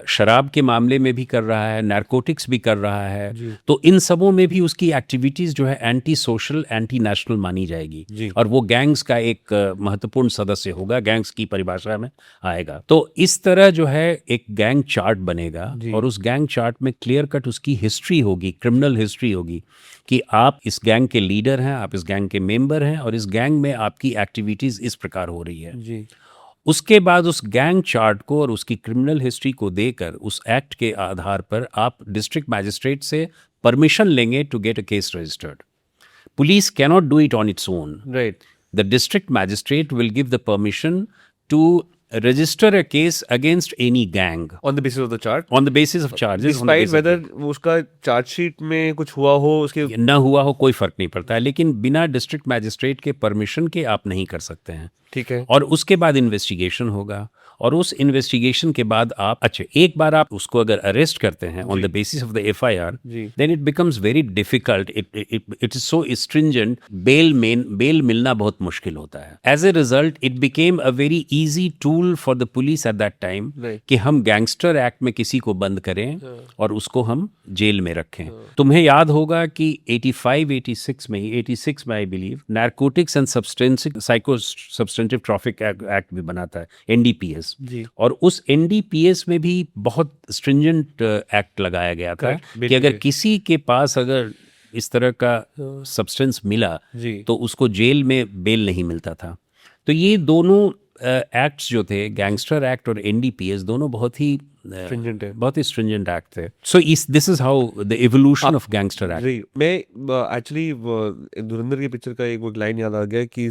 शराब के मामले में भी कर रहा है, नारकोटिक्स भी कर रहा है, तो इन सबों में भी उसकी एक्टिविटीज़ जो है एंटी सोशल, एंटी नेशनल मानी जाएगी, और वो गैंग्स का एक महत्वपूर्ण सदस्य होगा, गैंग्स की परिभाषा में आएगा। तो इस तरह जो है एक गैंग चार्ट बनेगा, और उस गैंग चार्ट में क्लियर कट उसकी हिस्ट्री होगी, क्रिमिनल हिस्ट्री होगी, कि आप इस गैंग के लीडर हैं, आप इस गैंग के मेंबर हैं, और इस गैंग में आपकी एक्टिविटीज़ इस प्रकार हो रही है। जी उसके बाद उस गैंग चार्ट को और उसकी क्रिमिनल हिस्ट्री को देकर उस एक्ट के आधार पर आप डिस्ट्रिक्ट मैजिस्ट्रेट से परमिशन लेंगे to get a case registered. Police cannot do it on its own. Right the district magistrate will give the permission to register a case against any gang on the basis of the chart, on the basis of charges, despite whether उसका chargesheet में कुछ हुआ हो, उसके न हुआ हो, कोई फर्क नहीं पड़ता है, लेकिन बिना डिस्ट्रिक्ट मैजिस्ट्रेट के परमिशन के आप नहीं कर सकते हैं। ठीक है। और उसके बाद इन्वेस्टिगेशन होगा, और उस इन्वेस्टिगेशन के बाद आप एक बार आप उसको अगर अरेस्ट करते हैं on the basis of the FIR, then it becomes very difficult, it is so stringent, bail मिलना बहुत मुश्किल होता है। As a result it became a very easy tool for the police at that time कि हम gangster act में किसी को बंद करें और उसको हम जेल में रखें। तुम्हें याद होगा कि 86 में I believe narcotics and substantive traffic act भी बना था, NDPS। और उस NDPS में भी बहुत स्ट्रिंजेंट एक्ट लगाया गया था कि अगर किसी के पास अगर इस तरह का सब्सटेंस मिला तो उसको जेल में बेल नहीं मिलता था। तो ये दोनों एक्ट्स जो थे, गैंगस्टर एक्ट और NDPS, दोनों बहुत ही स्ट्रिंजेंट एक्ट थे। So this is how the evolution of gangster act. मैं एक्चुअली धुरंधर की पिक्चर का एक लाइन याद आ गया कि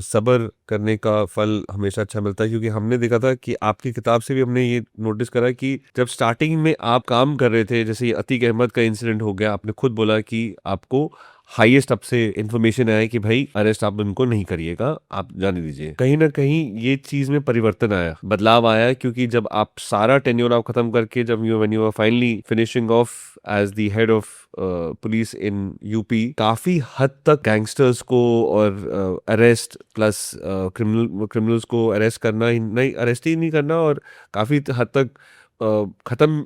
सब्र करने का फल हमेशा अच्छा मिलता है, क्योंकि हमने देखा था कि आपकी किताब से भी हमने ये नोटिस करा कि जब स्टार्टिंग में आप काम कर रहे थे, जैसे अतीक अहमद का इंसिडेंट हो गया, आपने खुद बोला कि आपको हाईएस्ट अब से इन्फॉर्मेशन आया कि भाई अरेस्ट आप इनको नहीं करिएगा, आप जाने दीजिए। कहीं ना कहीं ये चीज में परिवर्तन आया, बदलाव आया, क्योंकि जब आप सारा टेन्योर आप खत्म करके जब when you are finally finishing off as the head of police in UP, काफी हद तक गैंगस्टर्स को और अरेस्ट प्लस क्रिमिनल्स को अरेस्ट करना ही नहीं, अरेस्ट ही नहीं करना, और काफी हद तक खत्म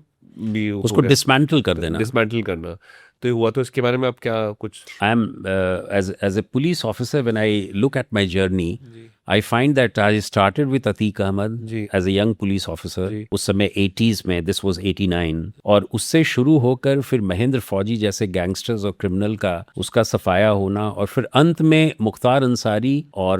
भी उसको डिसमेंटल करना तो हुआ। तो इसके बारे में आप क्या कुछ? I am as a police officer, when I look at my journey, I find that I started with Atiq Ahmed as a young police officer. उस समय 80s में, this was 89, और उससे शुरू होकर फिर महेंद्र फौजी जैसे गैंगस्टर्स और क्रिमिनल का उसका सफाया होना, और फिर अंत में मुख्तार अंसारी और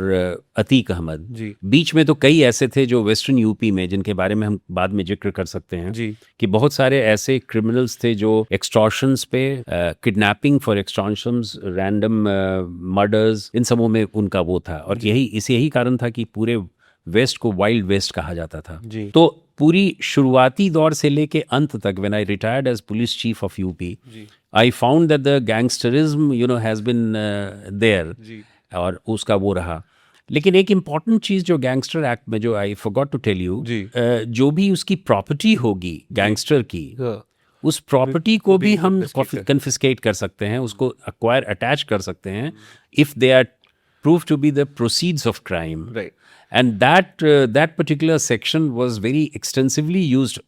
अतीक अहमद। बीच में तो कई ऐसे थे जो वेस्टर्न यूपी में, जिनके बारे में हम बाद में जिक्र कर सकते हैं कि बहुत सारे ऐसे क्रिमिनल्स थे जो एक्सटॉर्शंस पे, kidnapping for extortions, random murders, इन सबों में उनका वो था। और यही कारण था कि पूरे वेस्ट को वाइल्ड वेस्ट कहा जाता था। तो पूरी शुरुआती दौर से लेके अंत तक, when I retired as police chief of UP, I found that the gangsterism has been there, और उसका वो रहा। लेकिन एक इम्पॉर्टेंट चीज जो गैंगस्टर एक्ट में, जो I forgot to tell you, जो भी उसकी प्रॉपर्टी होगी गैंगस्टर की, उस प्रॉपर्टी को भी हम कन्फिस्केट कर सकते हैं, उसको अक्वायर अटैच कर सकते हैं, if they are proved to be the proceeds of crime. Right. And that particular section was very extensively used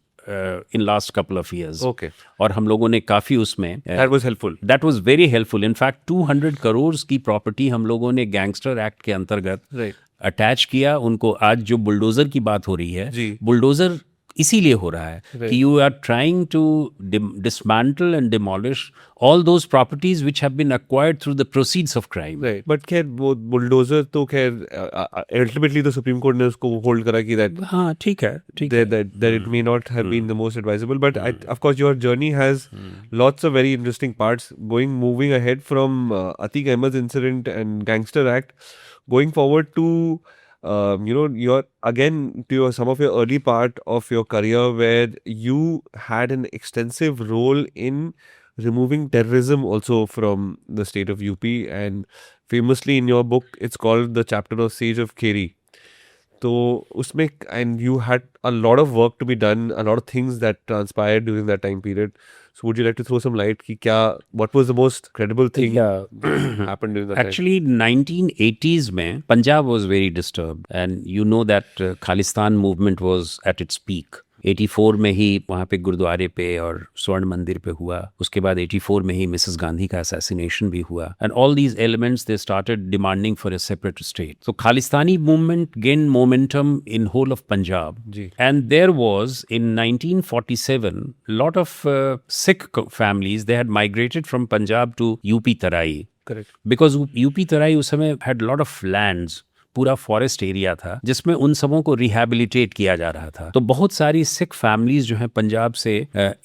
in last couple of years. Okay. और हम लोगों ने काफ़ी उसमें That was helpful. That was very helpful. In fact, 200 crore की property हम लोगों ने गैंगस्टर एक्ट के अंतर्गत Right. अटैच किया उनको. आज जो बुलडोजर की बात हो रही है, जी. बुलडोजर इसीलिए हो रहा है कि you are trying to dismantle and demolish all those properties which have been acquired through the proceeds of crime. Right. But खैर वो बुलडोजर तो खैर अल्टीमेटली तो सुप्रीम कोर्ट ने उसको होल्ड करा कि that हाँ ठीक है, ठीक है. that it may not have been the most advisable, but of course your journey has lots of very interesting parts. Moving ahead from Atiq Ahmed's incident and Gangster Act, going forward to your again to some of your early part of your career where you had an extensive role in removing terrorism also from the state of UP, and famously in your book it's called the chapter of Siege of Kheri. So usme, and you had a lot of work to be done, a lot of things that transpired during that time period. So would you like to throw some light ki what was the most credible thing happened during that Actually, 1980s में Punjab was very disturbed, and you know that Khalistan movement was at its peak. 84 में ही वहाँ पे गुरुद्वारे पे और स्वर्ण मंदिर पे हुआ. उसके बाद 84 में ही मिसेस गांधी का असैसिनेशन भी हुआ. And all these elements they started demanding for a separate state. So Khalistani movement gain momentum in whole of Punjab. And there was in 1947 lot of Sikh families, they had migrated from Punjab to UP Tarai. Correct. Because UP Tarai उस समय had lot of lands, पूरा forest area था जिसमें उन सबों को rehabilitate किया जा रहा था. तो बहुत सारी सिख फैमिलीज जो हैं पंजाब से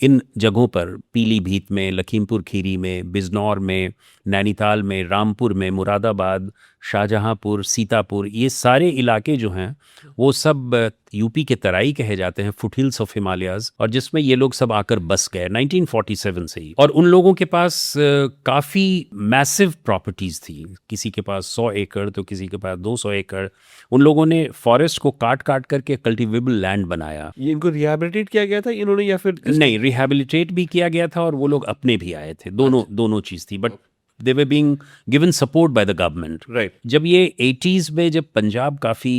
इन जगहों पर, पीलीभीत में, लखीमपुर खीरी में, बिजनौर में, नैनीताल में, रामपुर में, मुरादाबाद, शाहजहांपुर, सीतापुर, ये सारे इलाके जो हैं वो सब यूपी के तराई कहे जाते हैं, फुटहिल्स ऑफ हिमालयाज, और जिसमें ये लोग सब आकर बस गए 1947 से ही. और उन लोगों के पास काफ़ी मैसिव प्रॉपर्टीज़ थी. किसी के पास 100 एकड़ तो किसी के पास 200 एकड़. उन लोगों ने फॉरेस्ट को काट काट करके कल्टिवेबल लैंड बनाया. ये इनको रिहैबिलिटेट किया गया था इन्होंने या फिर नहीं, रिहैबिलिटेट भी किया गया था और वो लोग अपने भी आए थे. दोनों चीज़ थी. But they were being given support by the government. Right. जब ये 80s में जब पंजाब काफ़ी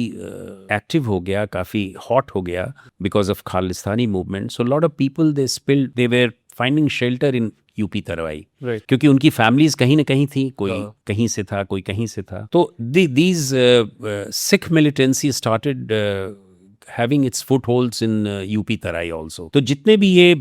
एक्टिव हो गया, काफ़ी हॉट हो गया because of Khalistani movement, so a lot of people they were finding shelter in UP Terai. Right. क्योंकि उनकी फैमिलीज कहीं ना कहीं थी, कोई कहीं से था, कोई कहीं से था. तो these Sikh militancy started having its footholds in UP Tarai also. तो जितने भी ये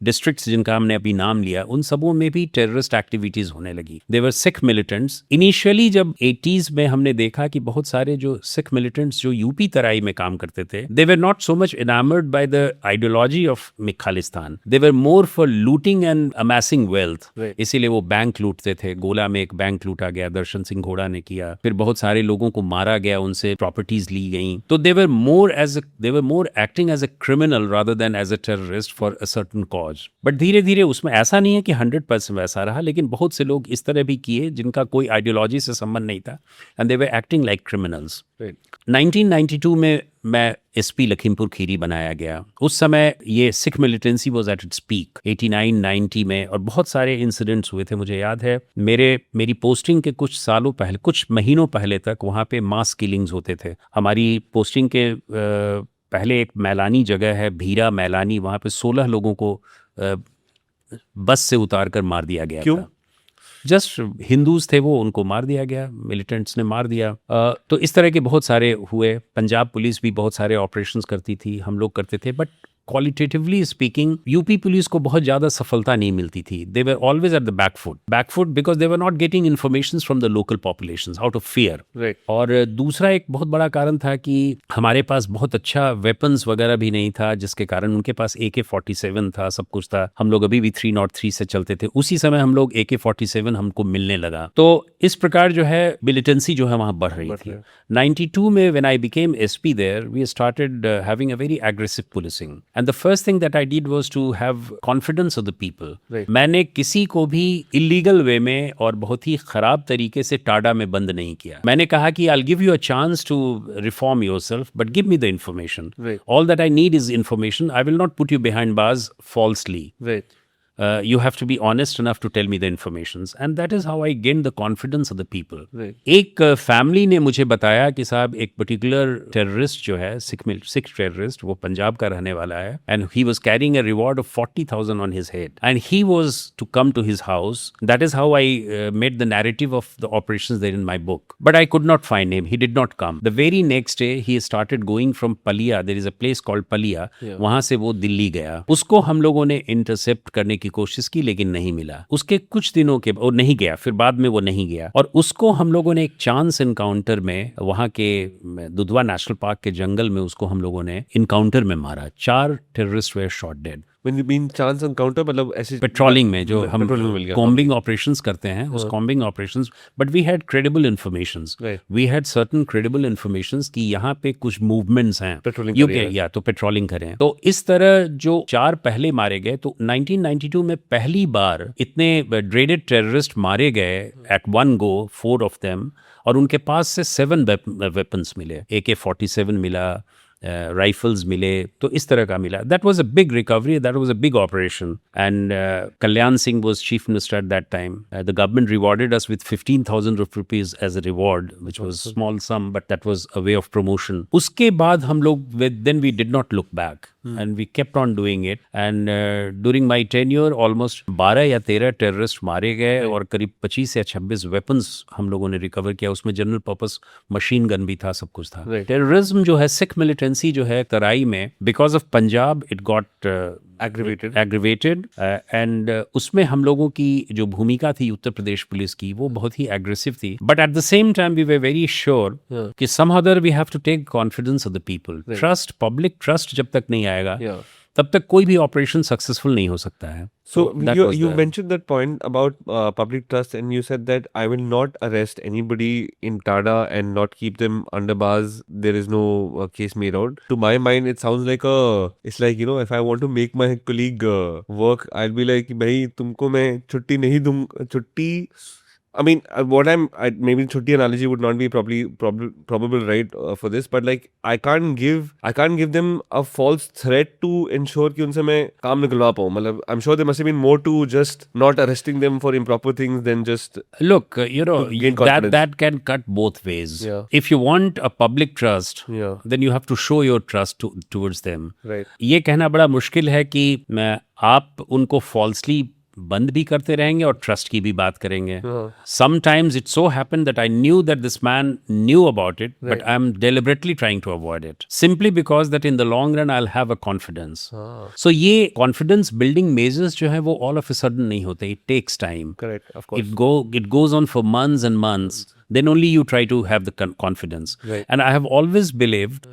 districts जिनका हमने अभी नाम लिया, उन सबों में भी terrorist activities होने लगी. They were Sikh militants. Initially जब 80s में हमने देखा कि बहुत सारे जो Sikh militants जो UP Tarai में काम करते थे, they were not so much enamored by the ideology of Khalistan. They were more for looting and amassing wealth. Right. इसीलिए वो बैंक लूटते थे. गोला में एक बैंक लूटा गया, दर्शन सिंह घोड़ा ने किया. फिर बहुत सारे लोगों को मारा गया, उनसे प्रॉपर्टीज ली गई. तो they were more acting as a criminal rather than as a terrorist for a certain cause. But धीरे धीरे उसमें ऐसा नहीं है कि 100% वैसा रहा, लेकिन बहुत से लोग इस तरह भी किए जिनका कोई आइडियोलॉजी से संबंध नहीं था, and they were acting like criminals. Right. 1992 में मैं एसपी लखीमपुर खीरी बनाया गया. उस समय ये Sikh militancy was at its peak 89-90 में, और बहुत सारे इंसिडेंट्स हुए थे. मुझे याद है मेरी पोस्टिंग के कुछ सालों पहले, कुछ महीनों पहले तक वहाँ पे मास किलिंग्स होते थे. हमारी पोस्टिंग के पहले एक मैलानी जगह है, भीरा मैलानी, वहाँ पे 16 लोगों को बस से उतार कर मार दिया गया. क्यों? था जस्ट हिंदूज थे वो, उनको मार दिया गया, मिलिटेंट्स ने मार दिया. तो इस तरह के बहुत सारे हुए. पंजाब पुलिस भी बहुत सारे ऑपरेशंस करती थी, हम लोग करते थे. But qualitatively speaking UP police को बहुत ज़्यादा सफलता नहीं मिलती थी. They were always at the backfoot because they were not getting information from the local populations out of fear. Right. और दूसरा एक बहुत बड़ा कारण था कि हमारे पास बहुत अच्छा वेपन्स वगैरह भी नहीं था, जिसके कारण उनके पास AK-47 था, सब कुछ था. हम लोग अभी भी 303 से चलते थे. उसी समय हम लोग AK-47 हमको मिलने लगा. तो इस प्रकार जो है मिलिटेंसी जो है वहाँ बढ़ रही थी. 92 में when I became SP there, we started having a very aggressive policing. And the first thing that I did was to have confidence of the people. Right. मैंने किसी को भी इलीगल वे में और बहुत ही खराब तरीके से टाडा में बंद नहीं किया. मैंने कहा कि I'll give you a chance to reform yourself, but give me the information. Right. All that I need is information. I will not put you behind bars falsely. Right. you have to be honest enough to tell me the informations, and that is how I gained the confidence of the people. Right. एक family ने मुझे बताया कि साहब एक particular terrorist जो है Sikh terrorist, वो पंजाब का रहने वाला है, and he was carrying a reward of 40,000 on his head, and he was to come to his house. That is how I made the narrative of the operations there in my book, but I could not find him. He did not come. The very next day he started going from Palia. There is a place called Palia. वहां से वो दिल्ली गया. उसको हम लोगों ने intercept करने की कोशिश की, लेकिन नहीं मिला. उसके कुछ दिनों के वो नहीं गया, फिर बाद में वो नहीं गया, और उसको हम लोगों ने एक चांस इनकाउंटर में वहां के दुधवा नेशनल पार्क के जंगल में उसको हम लोगों ने इनकाउंटर में मारा. 4 terrorist way shot dead. When you mean chance encounter, मतलब ऐसे पेट्रोलिंग में जो हम पेट्रोलिंग में मिल गया. कॉम्बिंग ऑपरेशंस करते हैं, उस combing operations, but we had credible informations. Right. We had certain credible informations कि यहाँ पे कुछ मूवमेंट्स हैं, Patrolling यू करें. या तो पेट्रोलिंग करें. तो इस तरह जो 4 पहले मारे गए, तो 1992 में पहली बार इतने ड्रेडेड टेररिस्ट मारे गए at one go, 4 of them, और उनके पास से 7 वेपन्स मिले. AK-47 मिला, राइफल्स मिले, तो इस तरह का मिला. That was a big recovery, that was a big operation, and Kalyan Singh was chief minister at that time. The government rewarded us with 15,000 rupees as a reward, which was small sum, but that was a way of promotion. उसके बाद हम लोग then we did not look back, and we kept on doing it, and during my tenure almost 12 या 13 terrorist मारे गए, और करीब 25 या 26 वेपन्स हम लोगों ने रिकवर किया. उसमें जनरल पर्पस मशीन गन भी था, सब कुछ था. Right. टेररिज्म जो है, सिख मिलिटेंसी जो है तराई में, because of Punjab it got aggravated, and उसमें हम लोगों की जो भूमिका थी उत्तर प्रदेश पुलिस की, वो बहुत ही एग्रेसिव थी. But at the same time we were very sure कि somehow we have to take confidence of the people. Trust, public trust जब तक नहीं आएगा, तब तक कोई भी ऑपरेशन सक्सेसफुल नहीं हो सकता है. So that was you the- mentioned that point about public trust, and you said that I will not arrest anybody in Tada and not keep them under bars. There is no case made out. To my mind, it sounds like it's like, if I want to make my colleague work, I'll be like, भाई तुमको मैं छुट्टी नहीं दूंगा, छुट्टी. I mean, maybe छुट्टी analogy would not be probable, right, for this, but like I can't give them a false threat to ensure कि उनसे मैं काम निकलवा पाऊँ. मतलब I'm sure there must have been more to just not arresting them for improper things than just. Look, gain confidence. that can cut both ways. Yeah. If you want a public trust, Yeah. then you have to show your trust towards them. Right. ये कहना बड़ा मुश्किल है कि आप उनको falsely बंद भी करते रहेंगे और ट्रस्ट की भी बात करेंगे. Sometimes it so happened that I knew that this man knew about it, but I'm deliberately trying to avoid it. Simply because that in the long run I'll have a confidence. So ये confidence building measures जो है वो all of a sudden नहीं होते. It takes time. Correct, of course. It goes on for months and months. Then only you try to have the confidence. Right. And I have always believed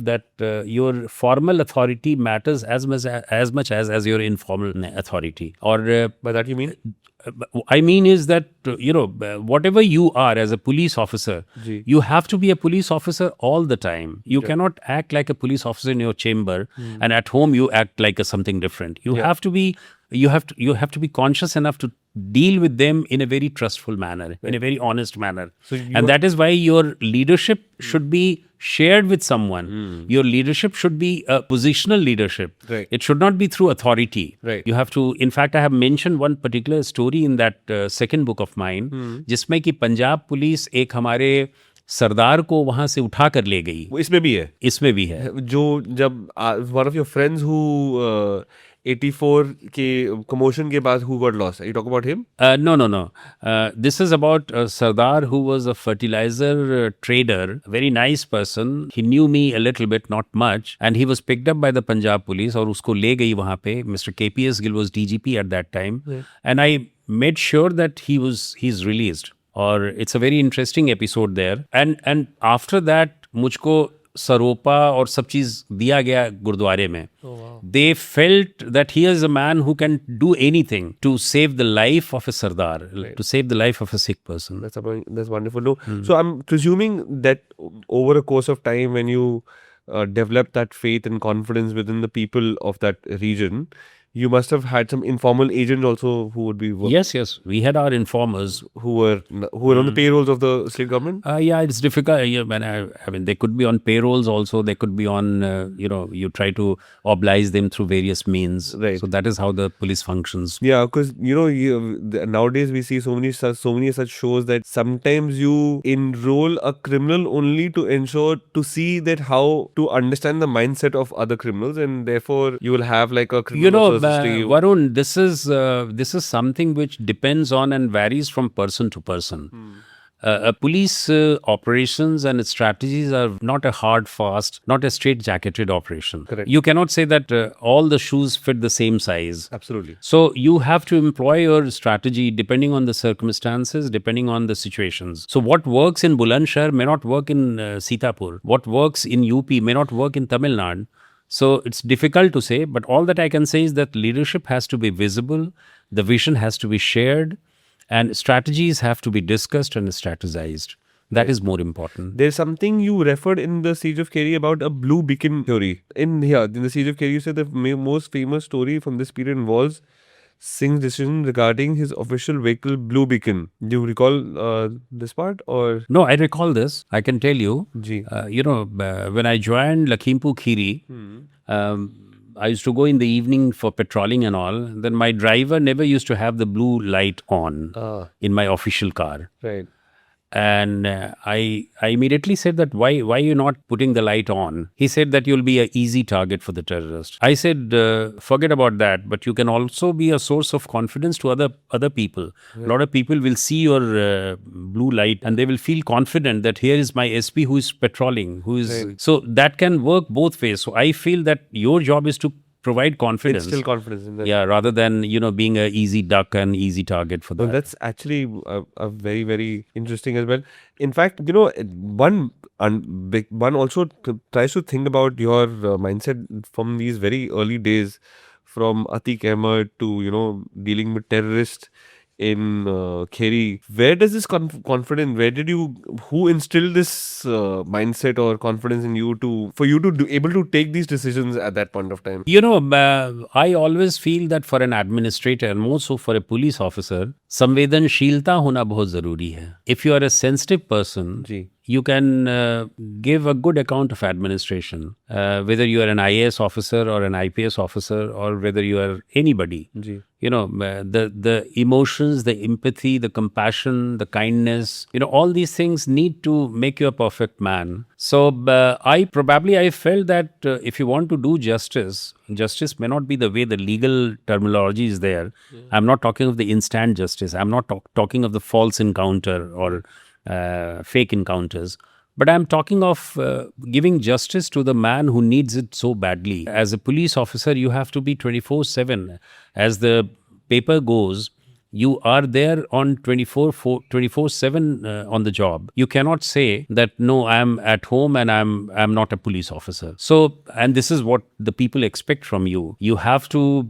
that your formal authority matters as much as your informal authority. Or By that you mean? I mean is that, whatever you are as a police officer, you have to be a police officer all the time. You cannot act like a police officer in your chamber and at home you act like something different. You have to be conscious enough to deal with them in a very trustful manner, in a very honest manner. And that is why your leadership should be shared with someone. Your leadership should be a positional leadership. Right. It should not be through authority. Right. You have to, in fact, I have mentioned one particular story in that second book of mine, जिसमें कि Punjab police एक हमारे सरदार को वहां से उठा कर ले गई. वो इसमें भी है. इसमें भी है. जो जब one of your friends who 84 के commotion के बाद who got lost. Are you talking about him? No. This is about Sardar, who was a fertilizer trader, very nice person. He knew me a little bit, not much, and he was picked up by the Punjab police और उसको ले गई वहाँ पे. Mr. KPS Gill was DGP at that time, and I made sure that he's released. और it's a very interesting episode there. And after that मुझको सरोपा और सब चीज दिया गया गुरुद्वारे में. They felt that he is a man who can do anything to save the life of a Sardar, to save the life of a Sikh person. That's wonderful. No. So I'm presuming that over a course of time, when you develop that faith and confidence within the people of that region, you must have had some informal agents also who would be Yes, we had our informers. who were on the payrolls of the state government. Yeah, it's difficult. Yeah, I mean, they could be on payrolls also. They could be on, you try to oblige them through various means. Right. So that is how the police functions. Yeah, because nowadays we see so many such shows that sometimes you enroll a criminal only to ensure to see that how to understand the mindset of other criminals, and therefore you will have like a criminal assisting you. Varun, this is something which depends on and varies from person to person. Police operations and strategies are not a hard, fast, not a straight-jacketed operation. Correct. You cannot say that all the shoes fit the same size. Absolutely. So you have to employ your strategy depending on the circumstances, depending on the situations. So what works in Bulandshahr may not work in Sitapur. What works in UP may not work in Tamil Nadu. So it's difficult to say, but all that I can say is that leadership has to be visible, the vision has to be shared, and strategies have to be discussed and strategized. That is more important. There's something you referred in the Siege of Kerry about a blue beacon theory. In the Siege of Kerry, you said the most famous story from this period involves Singh's decision regarding his official vehicle Blue Beacon. Do you recall this part or? No, I recall this. I can tell you. Ji. When I joined Lakhimpur Kheri, I used to go in the evening for patrolling and all. Then my driver never used to have the blue light on in my official car. Right. And I immediately said that why are you not putting the light on? He said that you'll be an easy target for the terrorist. I said, forget about that, but you can also be a source of confidence to other people. A lot of people will see your blue light and they will feel confident that here is my SP who is patrolling, so that can work both ways. So I feel that your job is to provide confidence. Instill confidence in that. Yeah, rather than, being an easy duck and easy target for that. Well, that's actually a very, very interesting as well. In fact, one also tries to think about your mindset from these very early days, from Atiq Ahmed to, dealing with terrorists in Kheri. Where does this confidence, who instilled this mindset or confidence in you for you to be able to take these decisions at that point of time? I always feel that for an administrator and more so for a police officer, संवेदनशीलता होना बहुत जरूरी है. If you are a sensitive person, ji. you can give a good account of administration, whether you are an IAS officer or an IPS officer or whether you are anybody. Ji. The emotions, the empathy, the compassion, the kindness, all these things need to make you a perfect man. So I felt that if you want to do justice may not be the way the legal terminology is there. Yeah. I'm not talking of the instant justice. I'm not talking of the false encounter or fake encounters. But I'm talking of giving justice to the man who needs it so badly. As a police officer, you have to be 24/7. As the paper goes, you are there on 24/7 on the job. You cannot say that, no, I'm at home and I'm not a police officer. So, and this is what the people expect from you. You have to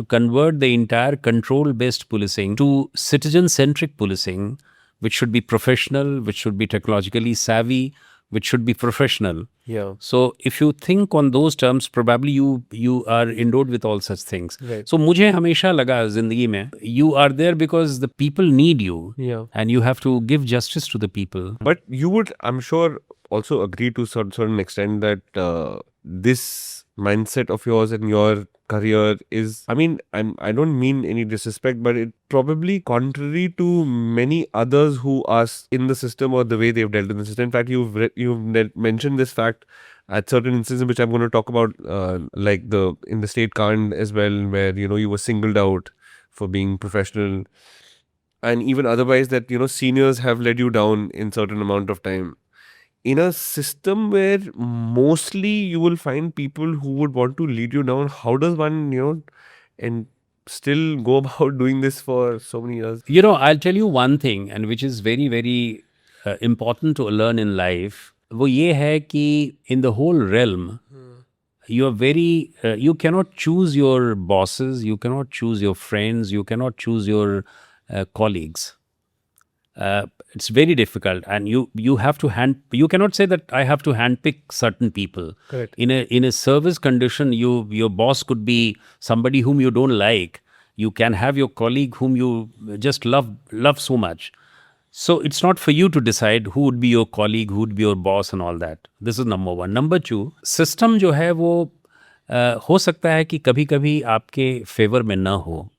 convert the entire control-based policing to citizen-centric policing, which should be professional, which should be technologically savvy, which should be professional. Yeah. So if you think on those terms, probably you are endowed with all such things. Right. So मुझे हमेशा लगा जिंदगी में, you are there because the people need you. Yeah. And you have to give justice to the people. But you would, I'm sure, also agree to a certain extent that this mindset of yours and your career is, I don't mean any disrespect, but it probably contrary to many others who are in the system or the way they've dealt in the system. In fact, you've mentioned this fact at certain instances, which I'm going to talk about, like in the state Kand as well, where, you were singled out for being professional, and even otherwise that, seniors have let you down in certain amount of time. In a system where mostly you will find people who would want to lead you down, how does one, and still go about doing this for so many years? I'll tell you one thing, and which is very, very important to learn in life. वो ये है कि in the whole realm, you cannot choose your bosses, you cannot choose your friends, you cannot choose your colleagues. it's very difficult, and you have to you cannot say that I have to handpick certain people. Correct. In a service condition, your boss could be somebody whom you don't like. You can have your colleague whom you just love so much. So it's not for you to decide who would be your colleague, who would be your boss and all that. This is number one. Number two, system जो है वो हो सकता है कि कभी कभी आपके फेवर में ना हो,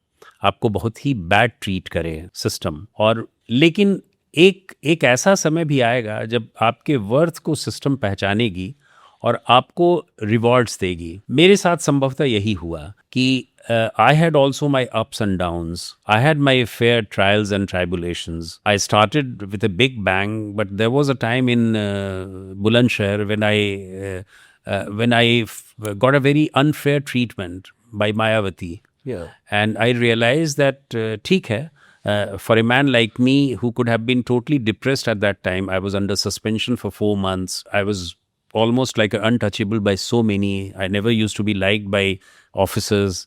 आपको बहुत ही बैड ट्रीट करे सिस्टम, और लेकिन एक ऐसा समय भी आएगा जब आपके वर्थ को सिस्टम पहचानेगी और आपको रिवॉर्ड्स देगी. मेरे साथ संभवतः यही हुआ कि I had also my ups and downs. I had my fair trials and tribulations. I started with a big bang, but there was a time in Bulandshahr when I got a very unfair treatment by Mayawati. Yeah. And I realized that ठीक है, for a man like me who could have been totally depressed at that time, I was under suspension for 4 months. I was almost like untouchable by so many. I never used to be liked by officers.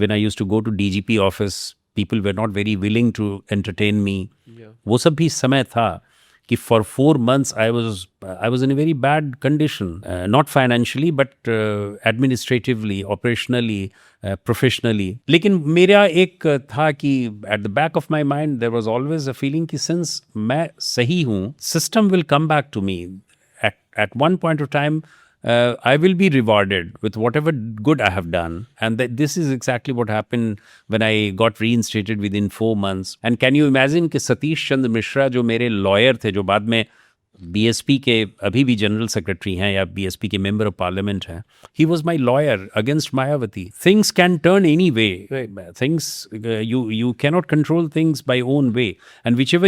When I used to go to DGP office, people were not very willing to entertain me. Yeah. वो सब भी समय था कि for 4 months I was in a very bad condition, not financially but administratively, operationally, professionally. लेकिन मेरा एक था कि at the back of my mind there was always a feeling कि since मैं सही हूँ, system will come back to me. At one point of time, I will be rewarded with whatever good I have done. And this is exactly what happened when I got reinstated within 4 months. And can you imagine कि सतीश चंद्र मिश्रा जो मेरे lawyer थे, जो बाद में BSP के अभी भी जनरल सेक्रेटरी हैं या BSP के मेंबर ऑफ पार्लियामेंट हैं, he was my lawyer against Mayawati. Things can turn any way. Right. Things, you cannot control things by own way. And whichever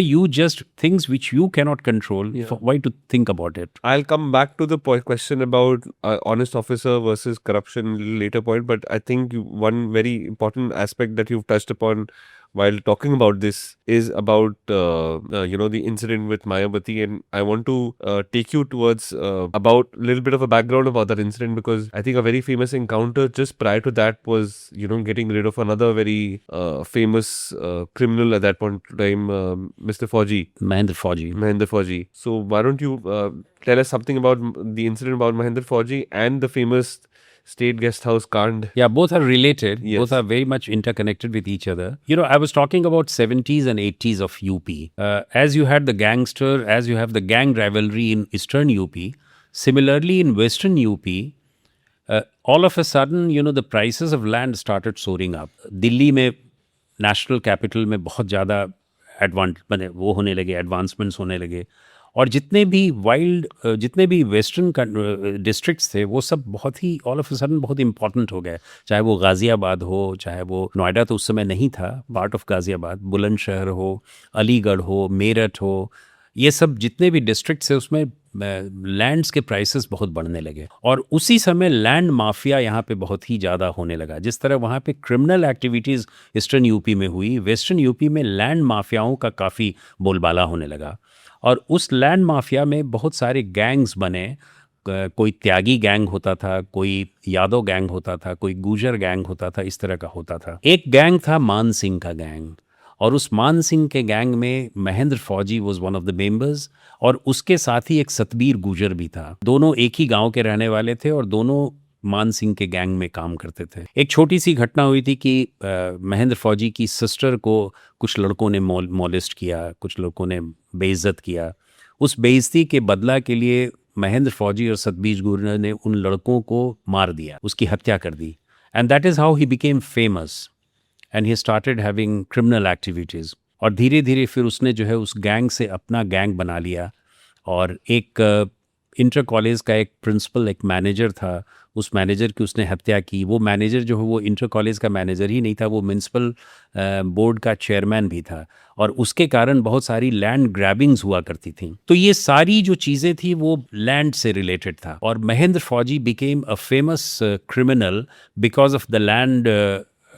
things which you cannot control, why to think about it? I'll come back to the question about honest officer versus corruption later point, but I think one very important aspect that you've touched upon while talking about this is about the incident with Mayawati, and I want to take you towards about a little bit of a background about that incident, because I think a very famous encounter just prior to that was getting rid of another very famous criminal at that point in time, Mr. Fauji. Mahendra Fauji. So why don't you tell us something about the incident about Mahendra Fauji and the famous State Guest House Kand? Yeah, both are related. Yes. Both are very much interconnected with each other. I was talking about 70s and 80s of UP. As you had the gangster, as you have the gang rivalry in Eastern UP, similarly in Western UP, all of a sudden, the prices of land started soaring up. Delhi में national capital में बहुत ज़्यादा वो होने लगे, advancements होने लगे. और जितने भी वेस्टर्न डिस्ट्रिक्ट्स थे वो सब बहुत ही ऑल ऑफ अ सडन बहुत इंपॉर्टेंट हो गए. चाहे वो गाज़ियाबाद हो, चाहे वो नोएडा तो उस समय नहीं था, पार्ट ऑफ गाज़ियाबाद, बुलंदशहर हो, अलीगढ़ हो, मेरठ हो, ये सब जितने भी डिस्ट्रिक्ट्स है उसमें लैंड्स के प्राइसेस बहुत बढ़ने लगे. और उसी समय लैंड माफिया यहाँ पे बहुत ही ज़्यादा होने लगा. जिस तरह वहाँ पे क्रिमिनल एक्टिविटीज़ ईस्टर्न यूपी में हुई, वेस्टर्न यूपी में लैंड माफियाओं का काफ़ी बोलबाला होने लगा. और उस लैंड माफिया में बहुत सारे गैंग्स बने. कोई त्यागी गैंग होता था, कोई यादव गैंग होता था, कोई गुजर गैंग होता था, इस तरह का होता था. एक गैंग था मान सिंह का गैंग, और उस मान सिंह के गैंग में महेंद्र फौजी was one of the members, और उसके साथ ही एक सतबीर गुजर भी था. दोनों एक ही गांव के रहने वाले थे और दोनों मान सिंह के गैंग में काम करते थे. एक छोटी सी घटना हुई थी कि महेंद्र फौजी की सिस्टर को कुछ लड़कों ने मॉलेस्ट किया, कुछ लड़कों ने बेइज्जत किया. उस बेइज्जती के बदला के लिए महेंद्र फौजी और सतबीर गुजर ने उन लड़कों को मार दिया, उसकी हत्या कर दी. And that is how he became famous and he started having criminal activities. और धीरे धीरे फिर उसने जो है उस गैंग से अपना गैंग बना लिया. और एक इंटर कॉलेज का एक प्रिंसिपल, एक मैनेजर था, उस मैनेजर की उसने हत्या की. वो मैनेजर जो है वो इंटर कॉलेज का मैनेजर ही नहीं था, वो म्यूनसिपल बोर्ड का चेयरमैन भी था. और उसके कारण बहुत सारी लैंड ग्रैबिंग्स हुआ करती थी. तो ये सारी जो चीज़ें थी वो लैंड से रिलेटेड था. और महेंद्र फौजी became a famous criminal because of the land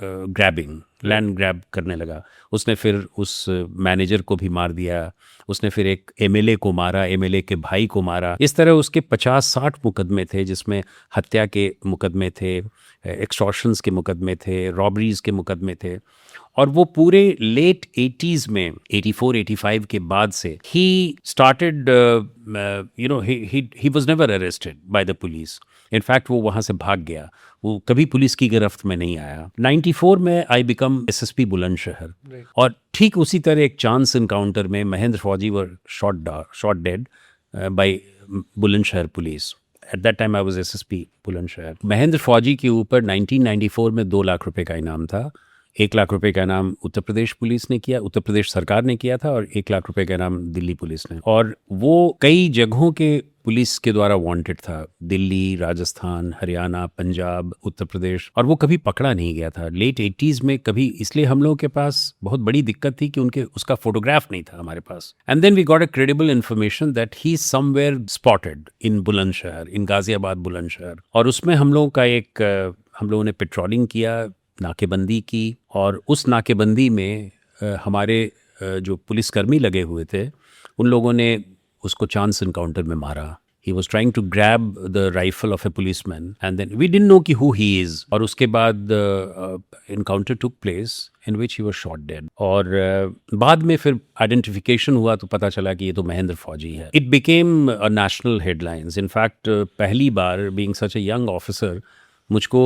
grabbing. Land grab करने लगा. उसने फिर उस मैनेजर को भी मार दिया. उसने फिर एक एमएलए को मारा, एमएलए के भाई को मारा. इस तरह उसके 50-60 मुकदमे थे, जिसमें हत्या के मुकदमे थे, एक्सटॉर्शंस के मुकदमे थे, रॉबरीज के मुकदमे थे. और वो पूरे लेट 80s में 84-85 के बाद से he started he was never arrested by the police. In fact वो वहाँ से भाग गया, वो कभी पुलिस की गिरफ्त में नहीं आया। 94 में आई बिकम एसएसपी बुलंदशहर और ठीक उसी तरह एक चांस इनकाउंटर में Mahendra Fauji were shot dead by Bulandshahr police. At that time I was SSP Bulandshahr. Mahendra Fauji के ऊपर 1994 में 2 लाख रुपए का इनाम था। 1 लाख रुपए का इनाम उत्तर प्रदेश पुलिस ने किया, उत्तर प्रदेश सरकार ने किया था, और 1 लाख रुपए का इनाम दिल्ली पुलिस ने। और वो कई जगहों के पुलिस के द्वारा वांटेड था, दिल्ली, राजस्थान, हरियाणा, पंजाब, उत्तर प्रदेश, और वो कभी पकड़ा नहीं गया था लेट 80s में कभी। इसलिए हम लोगों के पास बहुत बड़ी दिक्कत थी कि उनके उसका फोटोग्राफ नहीं था हमारे पास। And then we got a credible information that he is somewhere spotted in Bulandshahr, in Ghaziabad Bulandshahr. और उसमें हम लोगों ने पेट्रोलिंग किया, नाकेबंदी की, और उस नाकेबंदी में हमारे जो पुलिसकर्मी लगे हुए थे उन लोगों ने उसको चांस इनकाउंटर में मारा। He was trying to grab the rifle of a policeman and then we didn't know कि who he is। और उसके बाद encounter took place in which he was shot dead। और बाद में फिर identification हुआ तो पता चला कि ये तो महेंद्र फौजी है। It became a national headlines। In fact पहली बार being such a young officer मुझको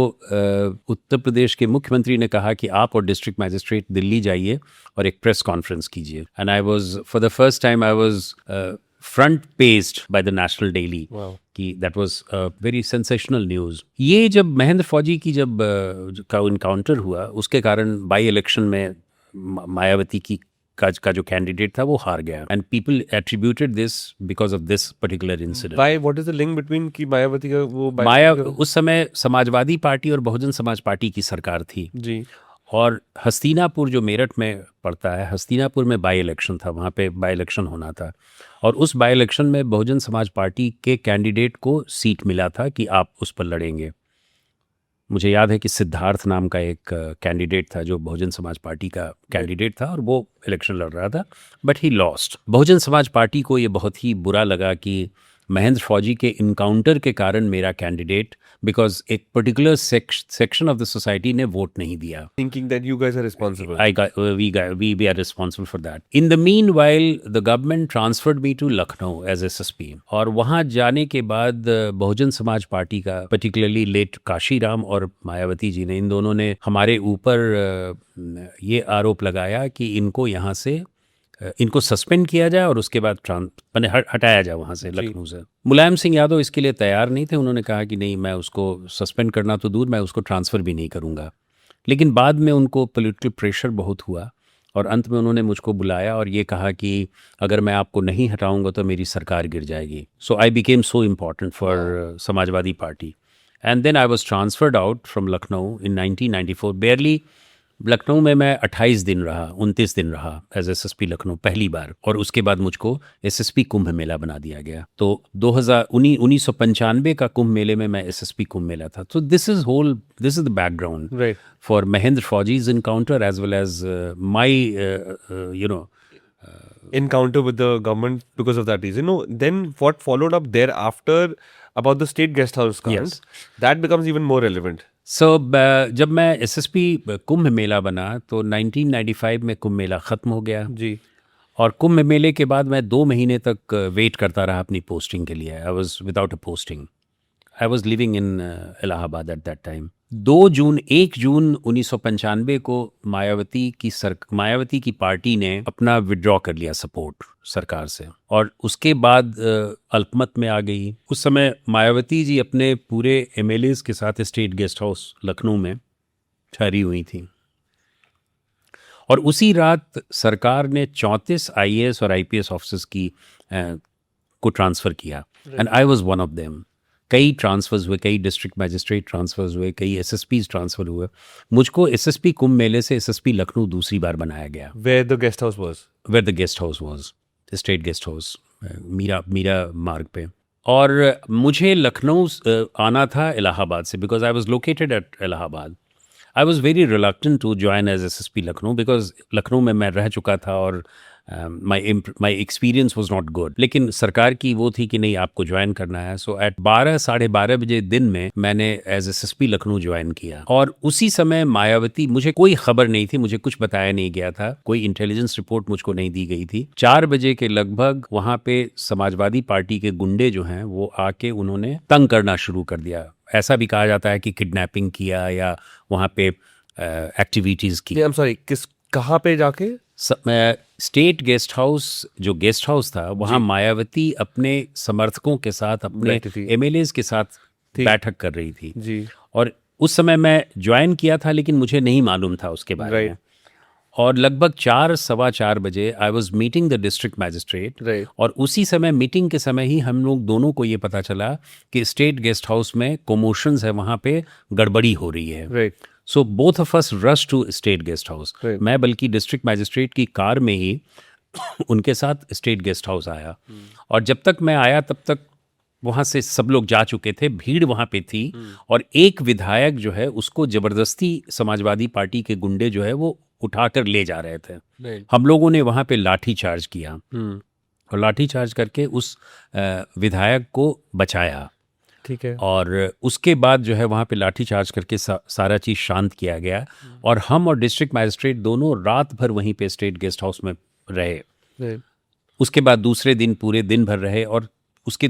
उत्तर प्रदेश के मुख्यमंत्री ने कहा कि आप और डिस्ट्रिक्ट मैजिस्ट्रेट दिल्ली जाइए और एक प्रेस कॉन्फ्रेंस कीजिए। And I was for the first time I was front paged by the national daily कि that was very sensational news. ये जब महेंद्र फौजी की का इनकाउंटर हुआ उसके कारण बाई इलेक्शन में मायावती का जो कैंडिडेट था वो हार गया। And people attributed this because of this particular incident. Why? What is the link between कि मायावती का वो उस समय समाजवादी पार्टी और बहुजन समाज पार्टी की सरकार थी जी, और हस्तिनापुर जो मेरठ में पड़ता है, हस्तिनापुर में बाई इलेक्शन था, वहाँ पे बाई इलेक्शन होना था। और उस बाई इलेक्शन में बहुजन समाज पार्टी के कैंडिडेट को सीट मिला था कि आप उस पर लड़ेंगे। मुझे याद है कि सिद्धार्थ नाम का एक कैंडिडेट था जो बहुजन समाज पार्टी का कैंडिडेट था और वो इलेक्शन लड़ रहा था, but he lost. Bahujan Samaj party को ये बहुत ही बुरा लगा कि महेंद्र फौजी के इनकाउंटर के कारण मेरा कैंडिडेट, बिकॉज एक particular section of the society ने वोट नहीं दिया। thinking that you guys are responsible. We are responsible for that. In the meanwhile, the government transferred me to Lucknow as SSP. और वहाँ जाने के बाद बहुजन समाज पार्टी का particularly लेट काशीराम और मायावती जी ने, इन दोनों ने हमारे ऊपर ये आरोप लगाया कि इनको यहाँ से इनको सस्पेंड किया जाए और उसके बाद हटाया जाए वहाँ से, लखनऊ से। मुलायम सिंह यादव इसके लिए तैयार नहीं थे। उन्होंने कहा कि नहीं, मैं उसको सस्पेंड करना तो दूर, मैं उसको ट्रांसफ़र भी नहीं करूँगा। लेकिन बाद में उनको पॉलिटिकल प्रेशर बहुत हुआ और अंत में उन्होंने मुझको बुलाया और ये कहा कि अगर मैं आपको नहीं हटाऊँगा तो मेरी सरकार गिर जाएगी। So I became so important for Samajwadi party and then I was transferred out from Lucknow in 1994। Barely Lucknow में मैं 29 दिन रहा, 29 दिन रहा एज एसएसपी लखनऊ पहली बार, और उसके बाद मुझको एसएसपी कुंभ मेला बना दिया गया। तो 1995 का कुंभ मेले में मैं एसएसपी कुंभ मेला था। तो this is the background for Mahendra फौजी's encounter as well as my encounter with the government because of that reason. No, then what followed up thereafter about the state guest house scams, that becomes even more relevant. So जब मैं SSP Kumbh Mela बना तो 1995 में कुंभ मेला ख़त्म हो गया जी, और कुंभ मेले के बाद मैं 2 महीने तक वेट करता रहा अपनी पोस्टिंग के लिए। I was without a posting. I was living in Allahabad eight that time. 1 जून 1995 को मायावती की पार्टी ने अपना विड्रॉ कर लिया सपोर्ट सरकार से, और उसके बाद अल्पमत में आ गई। उस समय मायावती जी अपने पूरे एमएलएज के साथ स्टेट गेस्ट हाउस लखनऊ में ठहरी हुई थी, और उसी रात सरकार ने 34 आईएएस और आईपीएस ऑफिसर्स को ट्रांसफ़र किया and I was one of them. कई ट्रांसफर्स हुए, कई डिस्ट्रिक्ट मैजिस्ट्रेट ट्रांसफर्स हुए, कई एसएसपीज ट्रांसफ़र हुए। मुझको एसएसपी कुंभ मेले से एसएसपी लखनऊ दूसरी बार बनाया गया। where the guest house was, state guest house Meera Marg पे। और मुझे लखनऊ आना था इलाहाबाद से, because I was located at Allahabad. I was very reluctant to join as SSP Lucknow, because Lucknow में मैं रह चुका था और my experience was not good. लेकिन सरकार की वो थी कि नहीं, आपको ज्वाइन करना है। सो एट 12 साढ़े 12 बजे दिन में मैंने एज एसएसपी लखनऊ ज्वाइन किया। और उसी समय मायावती, मुझे कोई खबर नहीं थी, मुझे कुछ बताया नहीं गया था, कोई इंटेलिजेंस रिपोर्ट मुझको नहीं दी गई थी। 4 बजे के लगभग वहाँ पे समाजवादी पार्टी के गुंडे जो हैं वो आके उन्होंने तंग करना शुरू कर दिया। ऐसा भी कहा जाता है कि किडनैपिंग किया या वहाँ पे एक्टिविटीज़ की। आई एम सॉरी, कहाँ पे जाके? स्टेट गेस्ट हाउस, जो गेस्ट हाउस था वहाँ मायावती अपने समर्थकों के साथ, अपने बैठी थी। एमएलएज के साथ बैठक कर रही थी जी। और उस समय मैं ज्वाइन किया था लेकिन मुझे नहीं मालूम था उसके बारे में। और लगभग 4 सवा 4 बजे I was meeting the district magistrate. और उसी समय मीटिंग के समय ही हम लोग दोनों को ये पता चला कि स्टेट गेस्ट हाउस में कमोशंस है, वहाँ पे गड़बड़ी हो रही है। So both of us rush to state guest house. मैं बल्कि डिस्ट्रिक्ट मैजिस्ट्रेट की कार में ही उनके साथ स्टेट गेस्ट हाउस आया। और जब तक मैं आया तब तक वहाँ से सब लोग जा चुके थे, भीड़ वहाँ पे थी। और एक विधायक जो है उसको जबरदस्ती समाजवादी पार्टी के गुंडे जो है वो उठाकर ले जा रहे थे। हम लोगों ने वहाँ पे लाठी चार्ज किया और लाठी चार्ज करके उस विधायक को बचाया। ठीक है। और उसके बाद जो है वहाँ पे लाठी चार्ज करके सारा चीज़ शांत किया गया। और हम और डिस्ट्रिक्ट मैजिस्ट्रेट दोनों रात भर वहीं पे स्टेट गेस्ट हाउस में रहे। उसके बाद दूसरे दिन पूरे दिन भर रहे और उसके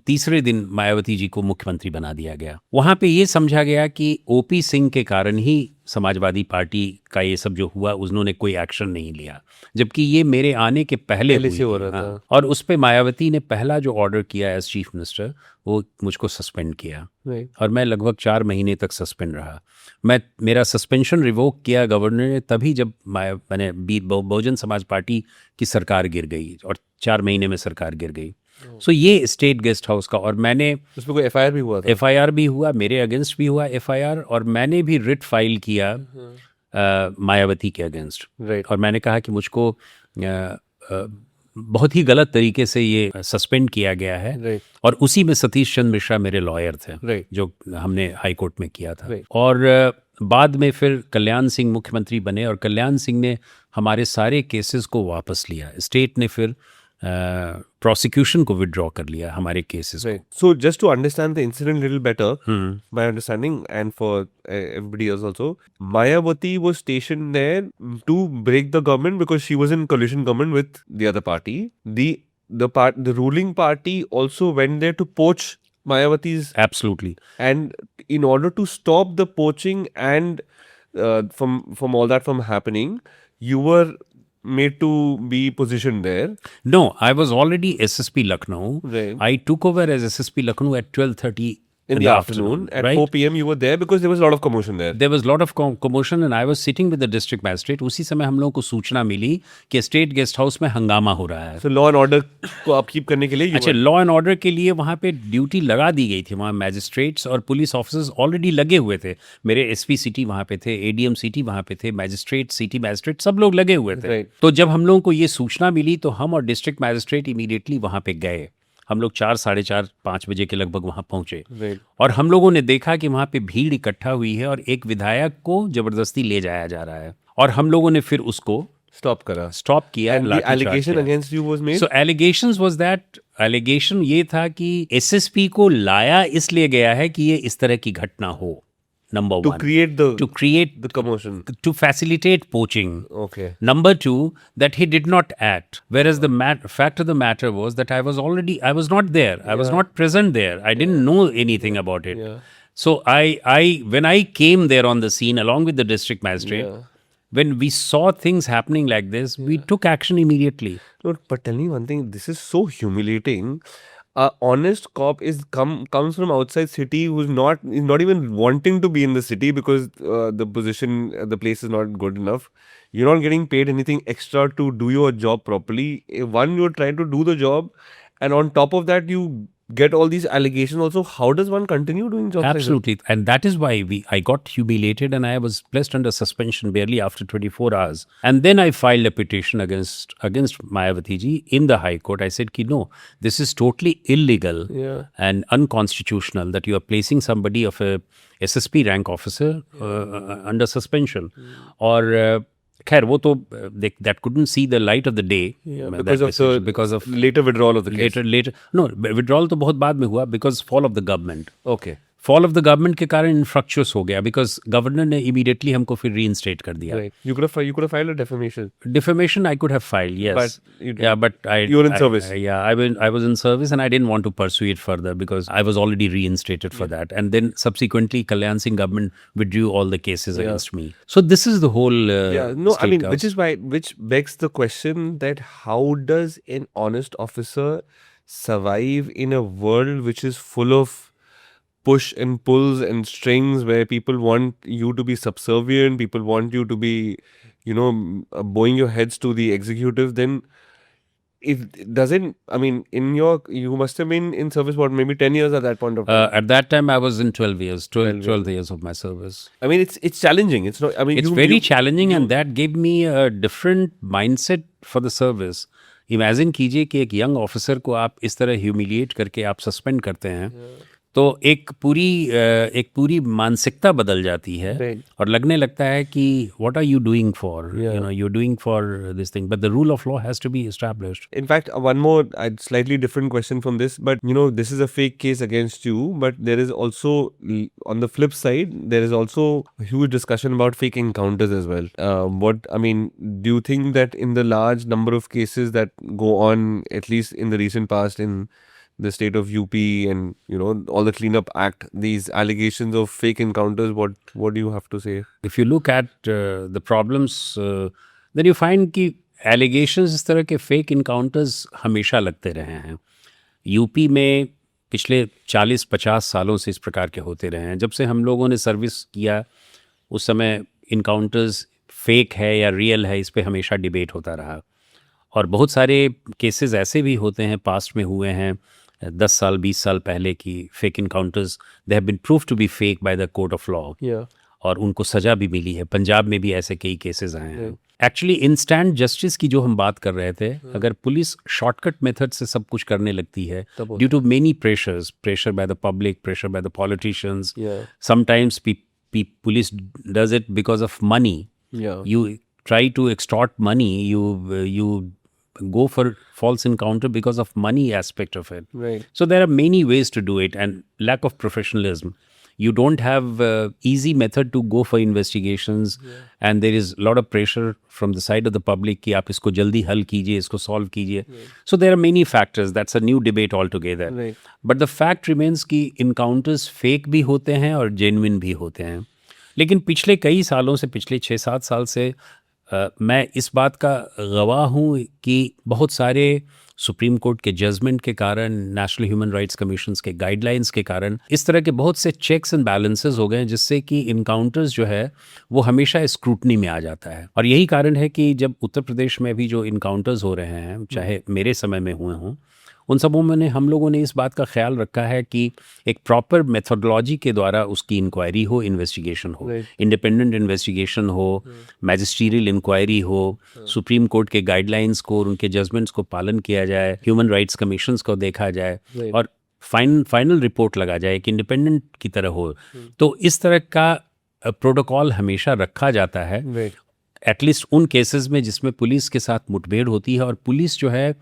तीसरे दिन मायावती जी को मुख्यमंत्री बना दिया गया। वहाँ पे ये समझा गया कि ओपी सिंह के कारण ही समाजवादी पार्टी का ये सब जो हुआ, उन्होंने कोई एक्शन नहीं लिया, जबकि ये मेरे आने के पहले से हो रहा था। और उस पे मायावती ने पहला जो ऑर्डर किया एज चीफ मिनिस्टर, वो मुझको सस्पेंड किया। और मैं लगभग 4 महीने तक सस्पेंड रहा। मेरा सस्पेंशन रिवोक किया गवर्नर ने तभी जब मैंने बहुजन समाज पार्टी की सरकार गिर गई और 4 महीने में सरकार गिर गई। सो ये स्टेट गेस्ट हाउस का। और मैंने उसमें कोई एफआईआर भी हुआ था? एफआईआर भी हुआ, मेरे अगेंस्ट भी हुआ एफआईआर। और मैंने भी रिट फाइल किया मायावती के अगेंस्ट। और मैंने कहा कि मुझको बहुत ही गलत तरीके से ये सस्पेंड किया गया है। और उसी में सतीश चंद्र मिश्रा मेरे लॉयर थे, जो हमने हाई कोर्ट में किया था। और बाद में फिर कल्याण सिंह मुख्यमंत्री बने और कल्याण सिंह ने हमारे सारे केसेस को वापस लिया। स्टेट ने फिर प्रोसिक्यूशन को विड्रॉ कर लिया हमारे केसेस को। So just to understand the incident a little better, my understanding and for everybody else also, Mayawati was stationed there to break the government because she was in coalition government with the other party. The ruling party also went there to poach Mayawati's. Absolutely. And in order to stop the poaching and from all that from happening, you were made to be positioned there. No, I was already SSP Lucknow. Right. I took over as SSP Lucknow at 12:30 in the afternoon. At 4 p.m. you were there because there was a lot of commotion there. There was a lot of commotion and I was sitting with the district magistrate. उसी समय हम लोगों को सूचना मिली कि state guest house में हंगामा हो रहा है। So law and order को अपकीप करने के लिए अच्छा, लॉ एंड ऑर्डर के लिए वहाँ पे ड्यूटी लगा दी गई थी। वहाँ मैजिस्ट्रेट्स और पुलिस ऑफिसर्स ऑलरेडी लगे हुए थे। मेरे एसपी सिटी वहाँ पे थे, एडीएम सिटी वहाँ पे थे, मैजिस्ट्रेट, सिटी मैजिस्ट्रेट सब लोग लगे हुए थे। तो जब हम लोगों को ये सूचना मिली तो हम और डिस्ट्रिक्ट मैजिस्ट्रेट इमीडिएटली वहाँ पे गए। हम लोग 4 साढ़े 4 5 बजे के लगभग वहाँ पहुँचे। और हम लोगों ने देखा कि वहाँ पे भीड़ इकट्ठा हुई है और एक विधायक को जबरदस्ती ले जाया जा रहा है। और हम लोगों ने फिर उसको स्टॉप किया। And the allegation against you was made? So allegations was that, allegation ये था कि एसएसपी को लाया इसलिए गया है कि ये इस तरह की घटना हो। Number to one, create the commotion, to facilitate poaching. Okay. Number two, that he did not act. Whereas the fact of the matter was that I was not there. I was not present there. I didn't know anything about it. So when I came there on the scene along with the district magistrate, when we saw things happening like this, we took action immediately. No, but tell me one thing. This is so humiliating. Honest cop comes from outside city who's not even wanting to be in the city because the place is not good enough. You're not getting paid anything extra to do your job properly. One, you're trying to do the job, and on top of that, you get all these allegations also. How does one continue doing jobs? Absolutely. Like that? And that is why I got humiliated and I was placed under suspension barely after 24 hours. And then I filed a petition against Mayawati ji in the High Court. I said, no, this is totally illegal and unconstitutional that you are placing somebody of a SSP rank officer under suspension. Or खैर वो तो that couldn't see the light of the day, that because of decision, the because of later withdrawal of the case. later no, withdrawal तो बहुत बाद में हुआ because fall of the government. Okay. Fall of the government के कारण इन्फ्रक्चुअस हो गया because governor ने इमीडिएटली हमको फिर रीइंस्टेट कर दिया. Right. You could have filed a defamation. Defamation I could have filed, yes. But you didn't. Yeah, but You were in service. I was in service and I didn't want to pursue it further because I was already reinstated for that. And then subsequently Kalyan Singh government withdrew all the cases against me. So this is the whole No, I state mean, chaos. which begs the question that how does an honest officer survive in a world which is full of push and pulls and strings where people want you to be subservient, people want you to be, bowing your heads to the executive, then if it doesn't, I mean, you must have been in service, what, maybe 10 years at that point of time? At that time I was in 12 years of my service. I mean, it's challenging. It's not, I mean, It's very challenging and that gave me a different mindset for the service. Imagine कीजिए कि एक young officer को आप इस तरह humiliate करके आप suspend करते हैं तो एक पूरी मानसिकता बदल जाती है Right. और लगने लगता है कि what are you doing for? You're doing for this thing, but the rule of law has to be established. In fact, one more slightly different question from this, but this is a fake case against you, but there is also, on the flip side, there is also a huge discussion about fake encounters as well. Do you think that in the large number of cases that go on, at least in the recent past, in the state of UP and all the cleanup act, these allegations of fake encounters, what do you have to say? If you look at the problems, then you find कि allegations इस तरह के fake encounters हमेशा लगते रहे हैं. UP में पिछले 40-50 सालों से इस प्रकार के होते रहे हैं. जब से हम लोगों ने सर्विस किया उस समय encounters fake है या real है इस पे हमेशा डिबेट होता रहा. और बहुत सारे केसेस ऐसे भी होते हैं पास्ट में हुए हैं 10 साल 20 साल पहले की fake encounters they have been prove to be fake by the court of law और उनको सजा भी मिली है. पंजाब में भी ऐसे कई केसेस आए हैं. एक्चुअली इंस्टेंट जस्टिस की जो हम बात कर रहे थे, अगर पुलिस शॉर्टकट मेथड से सब कुछ करने लगती है due to many pressure by the public, pressure by the politicians, sometimes police does it because of money. You try to extort money, you go for false encounter because of money aspect of it. Right. So there are many ways to do it and lack of professionalism. You don't have easy method to go for investigations and there is a lot of pressure from the side of the public कि आप इसको जल्दी हल कीजिए, इसको solve कीजिए. So there are many factors. That's a new debate altogether. Right. But the fact remains कि encounters fake भी होते हैं और genuine भी होते हैं. लेकिन पिछले कई सालों से, पिछले 6-7 साल से मैं इस बात का गवाह हूँ कि बहुत सारे सुप्रीम कोर्ट के जजमेंट के कारण, नेशनल ह्यूमन राइट्स कमीशंस के गाइडलाइंस के कारण इस तरह के बहुत से चेक्स एंड बैलेंसेस हो गए हैं जिससे कि इनकाउंटर्स जो है वो हमेशा स्क्रूटनी में आ जाता है. और यही कारण है कि जब उत्तर प्रदेश में भी जो इनकाउंटर्स हो रहे हैं, चाहे मेरे समय में हुए हों, उन सबों में हम लोगों ने इस बात का ख्याल रखा है कि एक प्रॉपर मेथोडोलॉजी के द्वारा उसकी इंक्वायरी हो, इन्वेस्टिगेशन हो, इंडिपेंडेंट इन्वेस्टिगेशन हो, मैजिस्ट्रियल इंक्वायरी हो, सुप्रीम कोर्ट के गाइडलाइंस को और उनके जजमेंट्स को पालन किया जाए, ह्यूमन राइट्स कमीशंस को देखा जाए और फाइनल रिपोर्ट लगा जाए कि इंडिपेंडेंट की तरह हो. तो इस तरह का प्रोटोकॉल हमेशा रखा जाता है एटलीस्ट उन केसेस में जिसमें पुलिस के साथ मुठभेड़ होती है और पुलिस जो है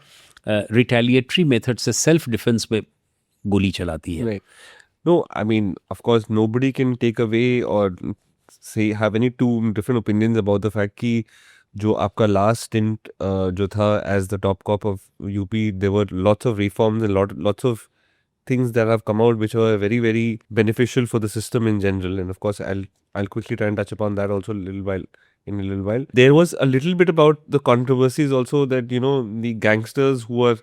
रिटेलिएटरी मेथड से सेल्फ डिफेंस में गोली चलाती है. Right. No, I mean, of course, nobody can take away or say have any two different opinions about the fact कि जो आपका last stint जो था as the top cop of UP, there were lots of reforms and lots of things that have come out which were very, very beneficial for the system in general. And of course, I'll quickly try and touch upon that also in a little while. There was a little bit about the controversies also that, the gangsters who were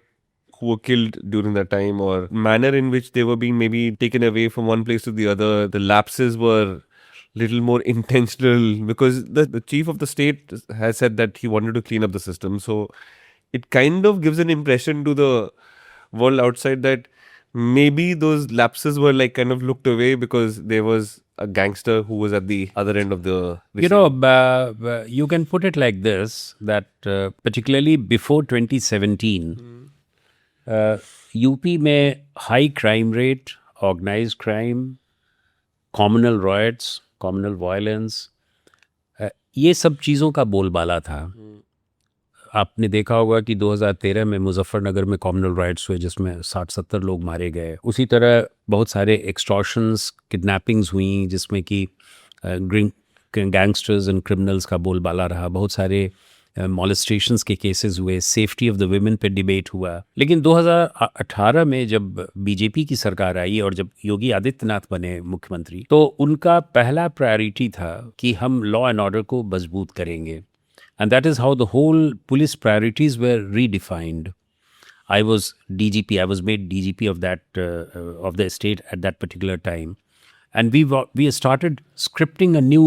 killed during that time or manner in which they were being maybe taken away from one place to the other. The lapses were little more intentional because the chief of the state has said that he wanted to clean up the system. So it kind of gives an impression to the world outside that maybe those lapses were like kind of looked away because there was a gangster who was at the other end of the you can put it like this, that particularly before 2017 UP में high crime rate, organised crime, communal riots, communal violence, ये सब चीज़ों का बोलबाला था। आपने देखा होगा कि 2013 में मुजफ्फरनगर में कॉमनल राइट्स हुए जिसमें 60-70 लोग मारे गए। उसी तरह बहुत सारे एक्सटॉर्शंस, किडनैपिंग्स हुई जिसमें कि गैंगस्टर्स एंड क्रिमिनल्स का बोलबाला रहा। बहुत सारे मॉलेस्टेशंस के केसेस हुए, सेफ्टी ऑफ द वुमेन पे डिबेट हुआ। लेकिन 2018 में जब बीजेपी की सरकार आई और जब योगी आदित्यनाथ बने मुख्यमंत्री, तो उनका पहला प्रायोरिटी था कि हम लॉ एंड ऑर्डर को मजबूत करेंगे। And that is how the whole police priorities were redefined. I was DGP. I was made DGP of that of the state at that particular time, and we started scripting a new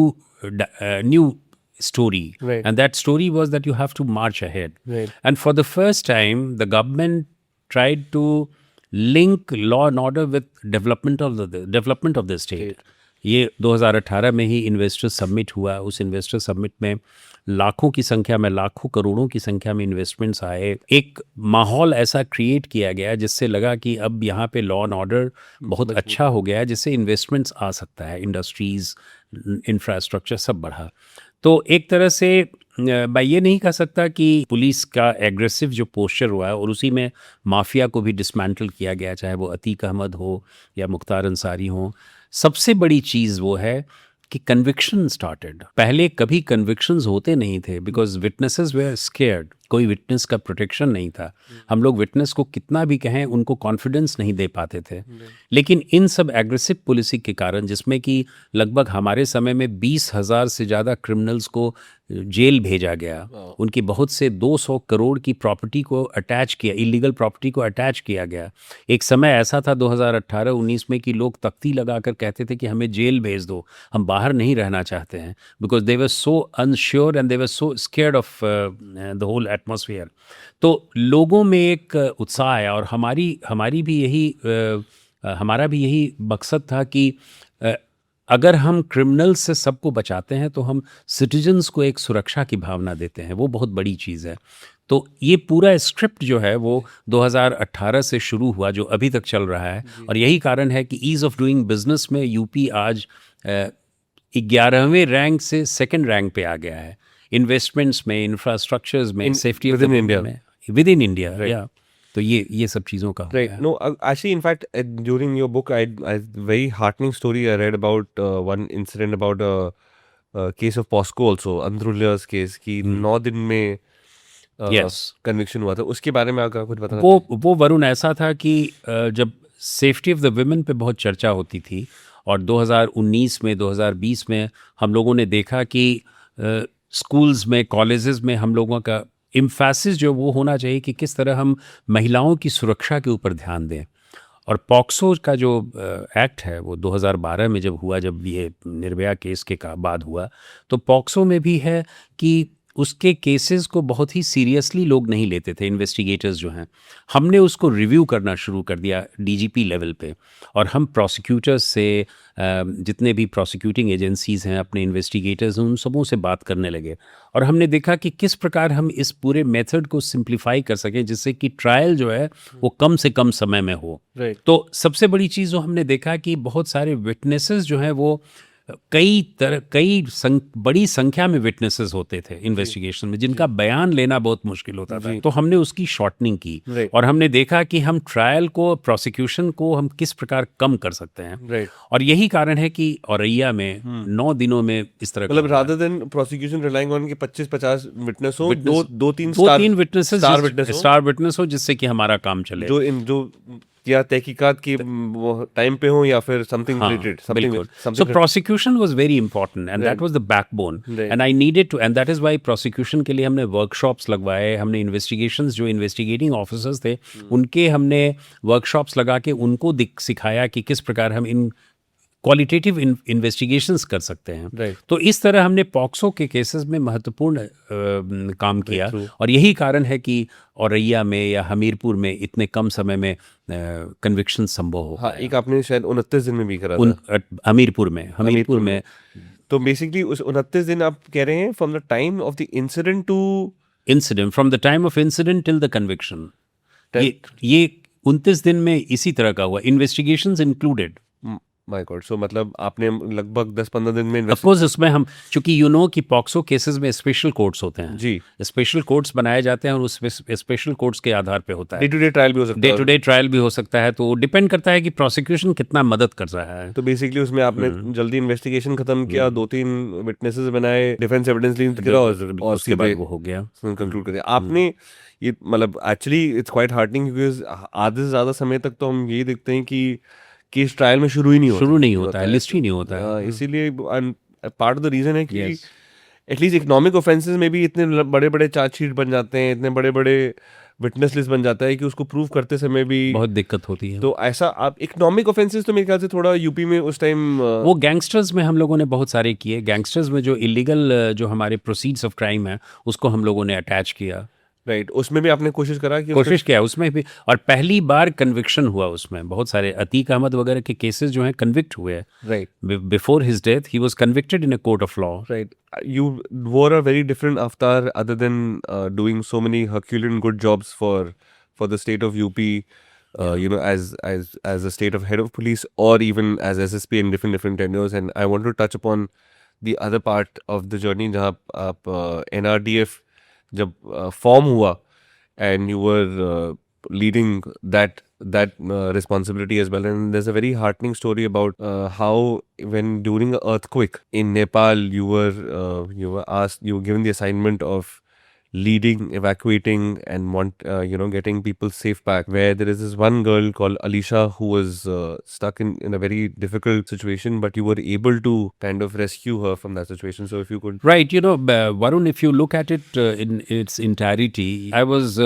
story. Right. And that story was that you have to march ahead. Right. And for the first time, the government tried to link law and order with development of the state. ये 2018 में ही investor summit हुआ। उस investor summit में लाखों की संख्या में, लाखों करोड़ों की संख्या में इन्वेस्टमेंट्स आए। एक माहौल ऐसा क्रिएट किया गया जिससे लगा कि अब यहाँ पे लॉ एंड ऑर्डर बहुत अच्छा हो गया है, जिससे इन्वेस्टमेंट्स आ सकता है, इंडस्ट्रीज़, इंफ्रास्ट्रक्चर सब बढ़ा। तो एक तरह से मैं ये नहीं कह सकता कि पुलिस का एग्रेसिव जो पोस्चर हुआ है और उसी में माफिया को भी डिसमेंटल किया गया, चाहे वो अतीक अहमद हो या मुख्तार अंसारी हो। सबसे बड़ी चीज़ वो है कि कन्विक्शन स्टार्टेड। पहले कभी कन्विक्शंस होते नहीं थे बिकॉज विटनेसेस वेयर स्केयर्ड। कोई विटनेस का प्रोटेक्शन नहीं था। हम लोग विटनेस को कितना भी कहें उनको कॉन्फिडेंस नहीं दे पाते थे। लेकिन इन सब एग्रेसिव पॉलिसी के कारण, जिसमें कि लगभग हमारे समय में 20,000 से ज़्यादा क्रिमिनल्स को जेल भेजा गया, उनकी बहुत से 200 करोड़ की प्रॉपर्टी को अटैच किया, इलीगल प्रॉपर्टी को अटैच किया गया। एक समय ऐसा था 2018-19 में कि लोग तख्ती लगाकर कहते थे कि हमें जेल भेज दो, हम बाहर नहीं रहना चाहते हैं, because they were so unsure and they were so scared of the whole atmosphere. तो लोगों में एक उत्साह आया और हमारा भी यही मकसद था कि अगर हम क्रिमिनल्स से सबको बचाते हैं तो हम सिटीजन्स को एक सुरक्षा की भावना देते हैं, वो बहुत बड़ी चीज़ है। तो ये पूरा स्क्रिप्ट जो है वो 2018 से शुरू हुआ, जो अभी तक चल रहा है। और यही कारण है कि ईज़ ऑफ डूइंग बिजनेस में यूपी आज 11वें रैंक से 2nd रैंक पे आ गया है। इन्वेस्टमेंट्स में, इंफ्रास्ट्रक्चर्स में, safety within India. With in India, या तो ये सब चीज़ों का Right. No, actually, in fact, during your book, I very heartening story I read about one incident about a case of POSCO also, Andrulia's case, कि 9 दिन में Yes. conviction हुआ था। उसके बारे में आपका कुछ बताना? वो वरुण ऐसा था कि जब सेफ्टी ऑफ द वुमेन पे बहुत चर्चा होती थी और 2019 में, 2020 में हम लोगों ने देखा कि स्कूल्स में, कॉलेजेस में हम लोगों का एम्फेसिस जो वो होना चाहिए कि किस तरह हम महिलाओं की सुरक्षा के ऊपर ध्यान दें। और पॉक्सो का जो एक्ट है वो 2012 में जब हुआ, जब ये निर्भया केस के बाद हुआ, तो पॉक्सो में भी है कि उसके केसेस को बहुत ही सीरियसली लोग नहीं लेते थे, इन्वेस्टिगेटर्स जो हैं। हमने उसको रिव्यू करना शुरू कर दिया डीजीपी लेवल पे, और हम प्रोसिक्यूटर्स से, जितने भी प्रोसिक्यूटिंग एजेंसीज़ हैं, अपने इन्वेस्टिगेटर्स, उन सबों से बात करने लगे। और हमने देखा कि किस प्रकार हम इस पूरे मेथड को सिंप्लीफाई कर सकें जिससे कि ट्रायल जो है वो कम से कम समय में हो। Right. तो सबसे बड़ी चीज़ जो हमने देखा कि बहुत सारे विटनेसेस जो हैं वो बड़ी संख्या में विटनेसेस होते थे इन्वेस्टिगेशन में, जिनका बयान लेना बहुत मुश्किल होता था। तो हमने उसकी शॉर्टनिंग की। Right. और हमने देखा कि हम ट्रायल को, प्रोसिक्यूशन को हम किस प्रकार कम कर सकते हैं। Right. और यही कारण है कि औरैया में 9 दिनों में इस तरह मतलब rather than prosecution relying on कि 25-50 विटनेस हो, Witness- दो तीन विटनेसेस, स्टार विटनेस हो, जिससे कि हमारा काम चले। जो या तहकीकात की टाइम पे हो या फिर something related, So prosecution was very important and that was the backbone. Right. And I needed to, and that is why prosecution के लिए हमने workshops लगवाए, हमने investigations, जो investigating officers थे उनके हमने workshops लगा के उनको सिखाया कि किस प्रकार हम इन क्वालिटेटिव इन्वेस्टिगेशंस कर सकते हैं। Right. तो इस तरह हमने पॉक्सो के केसेस में महत्वपूर्ण काम किया। और यही कारण है कि औरैया में या हमीरपुर में इतने कम समय में कन्विक्शन संभव हो। हाँ, एक आपने शायद 29 दिन में भी करा था। हमीरपुर में तो बेसिकली उस 29 दिन आप कह रहे हैं from the time of the incident to incident, from the time of incident till the conviction. ये 29 दिन में इसी तरह का हुआ, investigations included. My god, so मतलब आपने लगभग 10-15 दिन में ऑफ कोर्स उसमें हम, चूंकि यू नो कि पॉक्सो केसेस में स्पेशल कोर्ट्स होते हैं, जी, स्पेशल कोर्ट्स बनाए जाते हैं और उस स्पेशल कोर्ट्स के आधार पे होता डे है, टू डे ट्रायल भी हो सकता डे है। टू डे ट्रायल भी हो सकता है, तो डिपेंड करता है कि प्रोसिक्यूशन कितना मदद कर रहा है। तो बेसिकली उसमें आपने जल्दी इन्वेस्टिगेशन खत्म किया, 2-3 विटनेसेस बनाए, डिफेंस एविडेंस लीन करा और उसके बाद वो हो गया। कंक्लूड कर दिया आपने। ये मतलब actually it's quite heartening, because आधे से ज्यादा समय तक तो हम यही देखते हैं कि केस ट्रायल में शुरू ही नहीं होता है, लिस्ट ही नहीं होता है। इसीलिए पार्ट ऑफ द रीजन है कि Yes. एटलीस्ट इकोनॉमिक ऑफेंसेस में भी इतने बड़े बड़े चार्जशीट बन जाते हैं, इतने बड़े बड़े विटनेस लिस्ट बन जाता है कि उसको प्रूव करते समय भी बहुत दिक्कत होती है। तो ऐसा आप इकोनॉमिक ऑफेंसेस तो मेरे ख्याल से थोड़ा यूपी में उस टाइम वो गैंगस्टर्स में हम लोगों ने बहुत सारे किए, गैंगस्टर्स में जो इलीगल जो हमारे प्रोसीड्स ऑफ क्राइम है उसको हम लोगों ने अटैच किया, राइट, उसमें भी आपने कोशिश करा कि कोशिश किया उसमें भी, और पहली बार कन्विक्शन हुआ उसमें। बहुत सारे अतीक अहमद वगैरह के केसेस जो हैं कन्विक्ट हुए हैं। Right before his death he was convicted in a court of law. Right, you wore a very different avatar other than doing so many Herculean good jobs for the state of UP, you know, as a state of head of police or even as SSP in different tenures. And I want to touch upon the other part of the journey जहाँ आप NRDF जब form हुआ and you were leading that responsibility as well. And there's a very heartening story about how when during an earthquake in Nepal you were given the assignment of leading, evacuating and getting people safe back, where there is this one girl called Alisha who was stuck in a very difficult situation, but you were able to kind of rescue her from that situation. So if you could Right, you know, Varun, if you look at it in its entirety, I was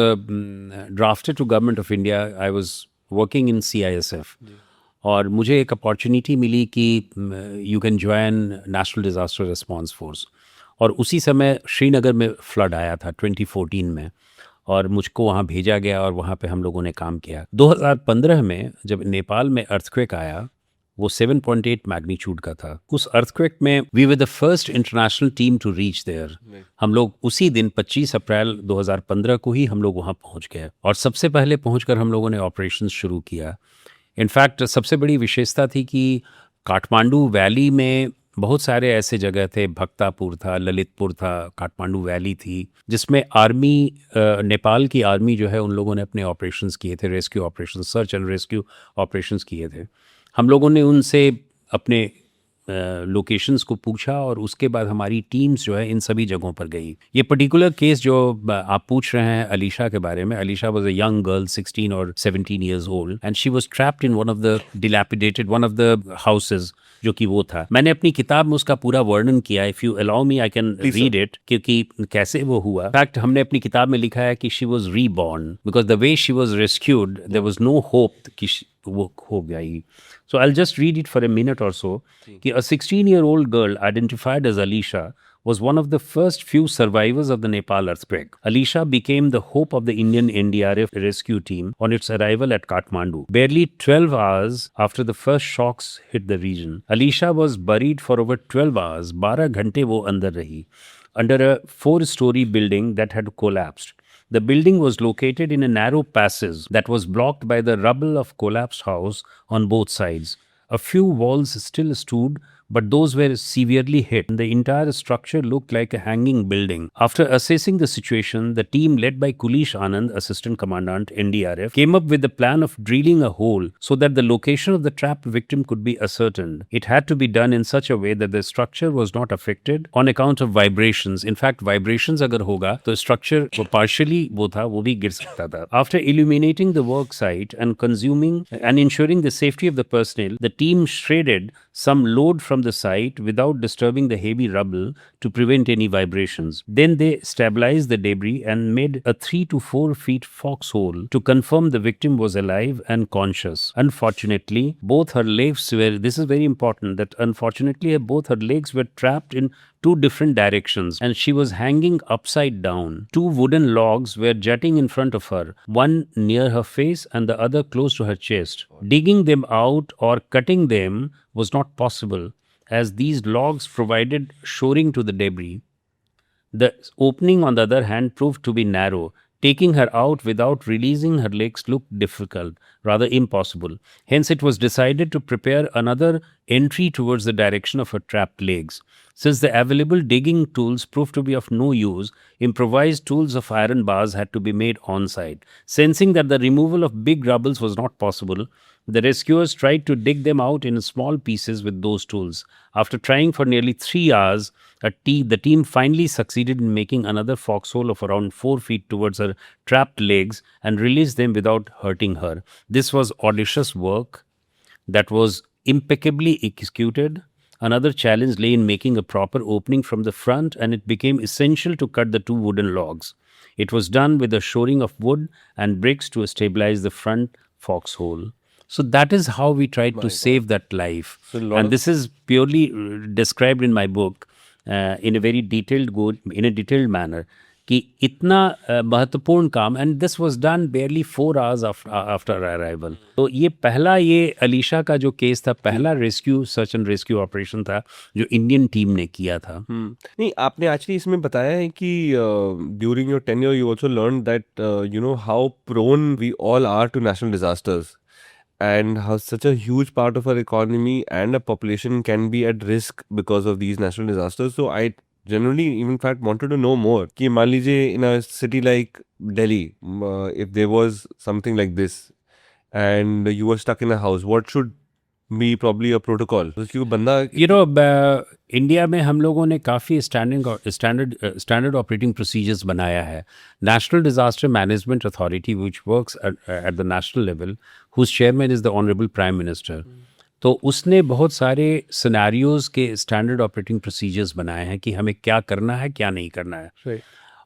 drafted to Government of India. I was working in CISF. और मुझे एक opportunity मिली कि you can join national disaster response force, और उसी समय श्रीनगर में flood आया था 2014 में, और मुझको वहाँ भेजा गया और वहाँ पे हम लोगों ने काम किया। 2015 में जब नेपाल में अर्थक्वेक आया, वो 7.8 मैग्नीट्यूड का था। उस अर्थक्वेक में we were the first international team to reach there. हम लोग उसी दिन 25 अप्रैल 2015 को ही हम लोग वहाँ पहुँच गए, और सबसे पहले पहुँचकर हम लोगों ने ऑपरेशन शुरू किया। इनफैक्ट सबसे बड़ी विशेषता थी कि काठमांडू वैली में बहुत सारे ऐसे जगह थे, भक्तापुर था, ललितपुर था, काठमांडू वैली थी, जिसमें आर्मी, नेपाल की आर्मी जो है उन लोगों ने अपने ऑपरेशंस किए थे, rescue operations, search and rescue operations किए थे। हम लोगों ने उनसे अपने लोकेशंस को पूछा, और उसके बाद हमारी टीम्स जो है इन सभी जगहों पर गई। ये पर्टिकुलर केस जो आप पूछ रहे हैं अलीशा के बारे में, Alisha was a young girl 16 और 17 years old, and she was trapped in one of the houses, जो कि वो था। मैंने अपनी किताब में उसका पूरा वर्णन किया। If you allow me I can read it, क्योंकि कैसे वो हुआ। इनफैक्ट हमने अपनी किताब में लिखा है कि she was reborn because the way she was rescued there was no hope कि वो हो गई। So I'll just read it for a minute or so. A 16-year-old girl identified as Alisha was one of the first few survivors of the Nepal earthquake. Alisha became the hope of the Indian NDRF rescue team on its arrival at Kathmandu. Barely 12 hours after the first shocks hit the region, Alisha was buried for over 12 hours. 12 घंटे वो अंदर रही, under a 4-story building that had collapsed. The building was located in a narrow passage that was blocked by the rubble of collapsed house on both sides. A few walls still stood, but those were severely hit. The entire structure looked like a hanging building. After assessing the situation, the team led by Kulish Anand, Assistant Commandant, NDRF, came up with the plan of drilling a hole so that the location of the trapped victim could be ascertained. It had to be done in such a way that the structure was not affected on account of vibrations. In fact, vibrations अगर होगा तो structure वो partially वो भी गिर सकता था. After illuminating the work site and ensuring the safety of the personnel, the team shredded some load from the site without disturbing the heavy rubble to prevent any vibrations. Then they stabilized the debris and made a 3 to 4 feet foxhole to confirm the victim was alive and conscious. Unfortunately, both her legs were, this is very important, that unfortunately both her legs were trapped in 2 different directions and she was hanging upside down. 2 wooden logs were jutting in front of her, one near her face and the other close to her chest. Digging them out or cutting them was not possible, as these logs provided shoring to the debris. The opening, on the other hand, proved to be narrow, Taking her out without releasing her legs looked difficult, rather impossible. Hence, it was decided to prepare another entry towards the direction of her trapped legs. Since the available digging tools proved to be of no use, improvised tools of iron bars had to be made on site. Sensing that the removal of big rubbles was not possible, the rescuers tried to dig them out in small pieces with those tools. After trying for nearly 3 hours, the team finally succeeded in making another foxhole of around 4 feet towards her trapped legs and released them without hurting her. This was audacious work that was impeccably executed. Another challenge lay in making a proper opening from the front, and it became essential to cut the 2 wooden logs. It was done with the shoring of wood and bricks to stabilize the front foxhole. So that is how we tried to save that life. And this is purely described in my book in a very detailed manner. कि इतना महत्वपूर्ण काम, and this was done barely 4 hours after arrival. तो ये अलीशा का जो case था, पहला सर्च एंड रेस्क्यू ऑपरेशन था जो इंडियन टीम ने किया था. नहीं, आपने एक्चुअली इसमें बताया है कि during your tenure you also learn that you know how prone we all are to national disasters and how such a huge part of our economy and a population can be at risk because of these natural disasters. So I generally, even in fact, wanted to know more. कि मान लीजिए in a city like Delhi, if there was something like this and you were stuck in a house, what should be probably a protocol? क्योंकि बंदा India में हम लोगों ने काफ़ी स्टैंडर्ड ऑपरेटिंग प्रोसीजर्स बनाया है. National disaster management authority which works at the national level, whose chairman is the honourable prime minister. तो उसने बहुत सारे सिनेरियोज के स्टैंडर्ड ऑपरेटिंग प्रोसीजर्स बनाए हैं कि हमें क्या करना है, क्या नहीं करना है.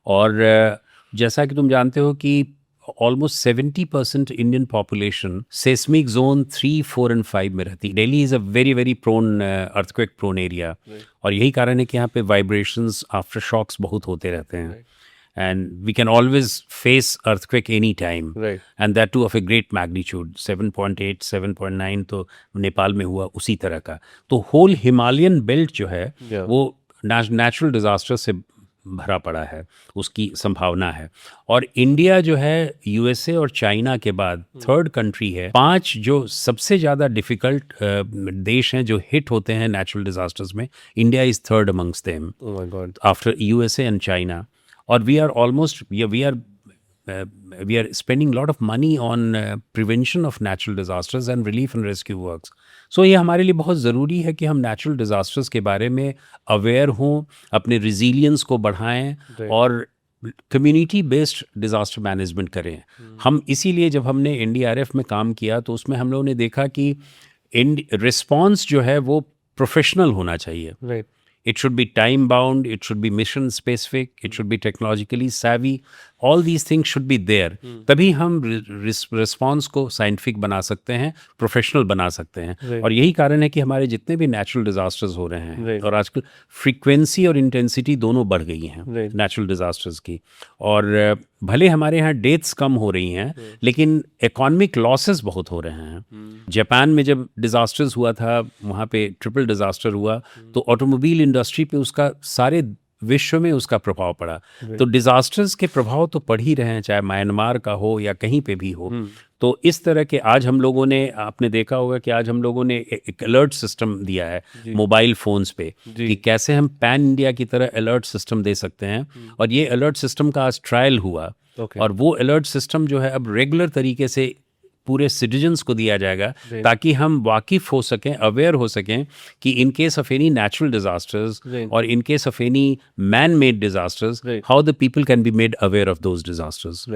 और जैसा कि तुम जानते हो कि almost 70% Indian population seismic zone 3, 4 and 5 में रहती. Delhi is a very very prone earthquake prone area. और यही कारण है कि यहाँ पे vibrations, after shocks बहुत होते रहते हैं. And we can always face earthquake any time. And that too of a great magnitude. 7.8, 7.9 तो नेपाल में हुआ उसी तरह का. तो whole Himalayan belt जो है वो natural disaster से भरा पड़ा है, उसकी संभावना है. और इंडिया जो है यूएसए और चाइना के बाद थर्ड कंट्री है. 5 जो सबसे ज़्यादा डिफ़िकल्ट देश हैं जो हिट होते हैं नेचुरल डिजास्टर्स में, India is third amongst them after USA and China. और we are spending a lot of money on prevention of natural disasters and relief and rescue works. So ये हमारे लिए बहुत ज़रूरी है कि हम natural disasters के बारे में aware हों, अपने resilience को बढ़ाएं और community based disaster management करें. हम इसीलिए जब हमने NDRF में काम किया तो उसमें हम लोगों ने देखा कि response जो है वो professional होना चाहिए. It should be time bound, it should be mission specific, it should be technologically savvy. All these things should be there. तभी हम रिस्पॉन्स को साइंटिफिक बना सकते हैं, प्रोफेशनल बना सकते हैं. और यही कारण है कि हमारे जितने भी नेचुरल डिजास्टर्स हो रहे हैं और आजकल फ्रीक्वेंसी और इंटेंसिटी दोनों बढ़ गई हैं नेचुरल डिजास्टर्स की. और भले हमारे यहाँ डेथ्स कम हो रही हैं लेकिन इकोनॉमिक लॉसेस बहुत हो रहे हैं. जापान में जब डिजास्टर्स हुआ था, वहाँ पे ट्रिपल डिजास्टर हुआ, तो ऑटोमोबाइल इंडस्ट्री पे उसका सारे विश्व में उसका प्रभाव पड़ा. तो डिजास्टर्स के प्रभाव तो पड़ ही रहे हैं, चाहे म्यांमार का हो या कहीं पे भी हो. तो इस तरह के आज हम लोगों ने, आपने देखा होगा कि आज हम लोगों ने एक अलर्ट सिस्टम दिया है मोबाइल फोन्स पे कि कैसे हम पैन इंडिया की तरह अलर्ट सिस्टम दे सकते हैं. और ये अलर्ट सिस्टम का आज ट्रायल हुआ. और वो अलर्ट सिस्टम जो है अब रेगुलर तरीके से पूरे सिटीजन्स को दिया जाएगा ताकि हम वाकिफ हो सकें, अवेयर हो सकें कि in case of any natural disasters और in case of any man made disasters, how the people can be made aware of those disasters.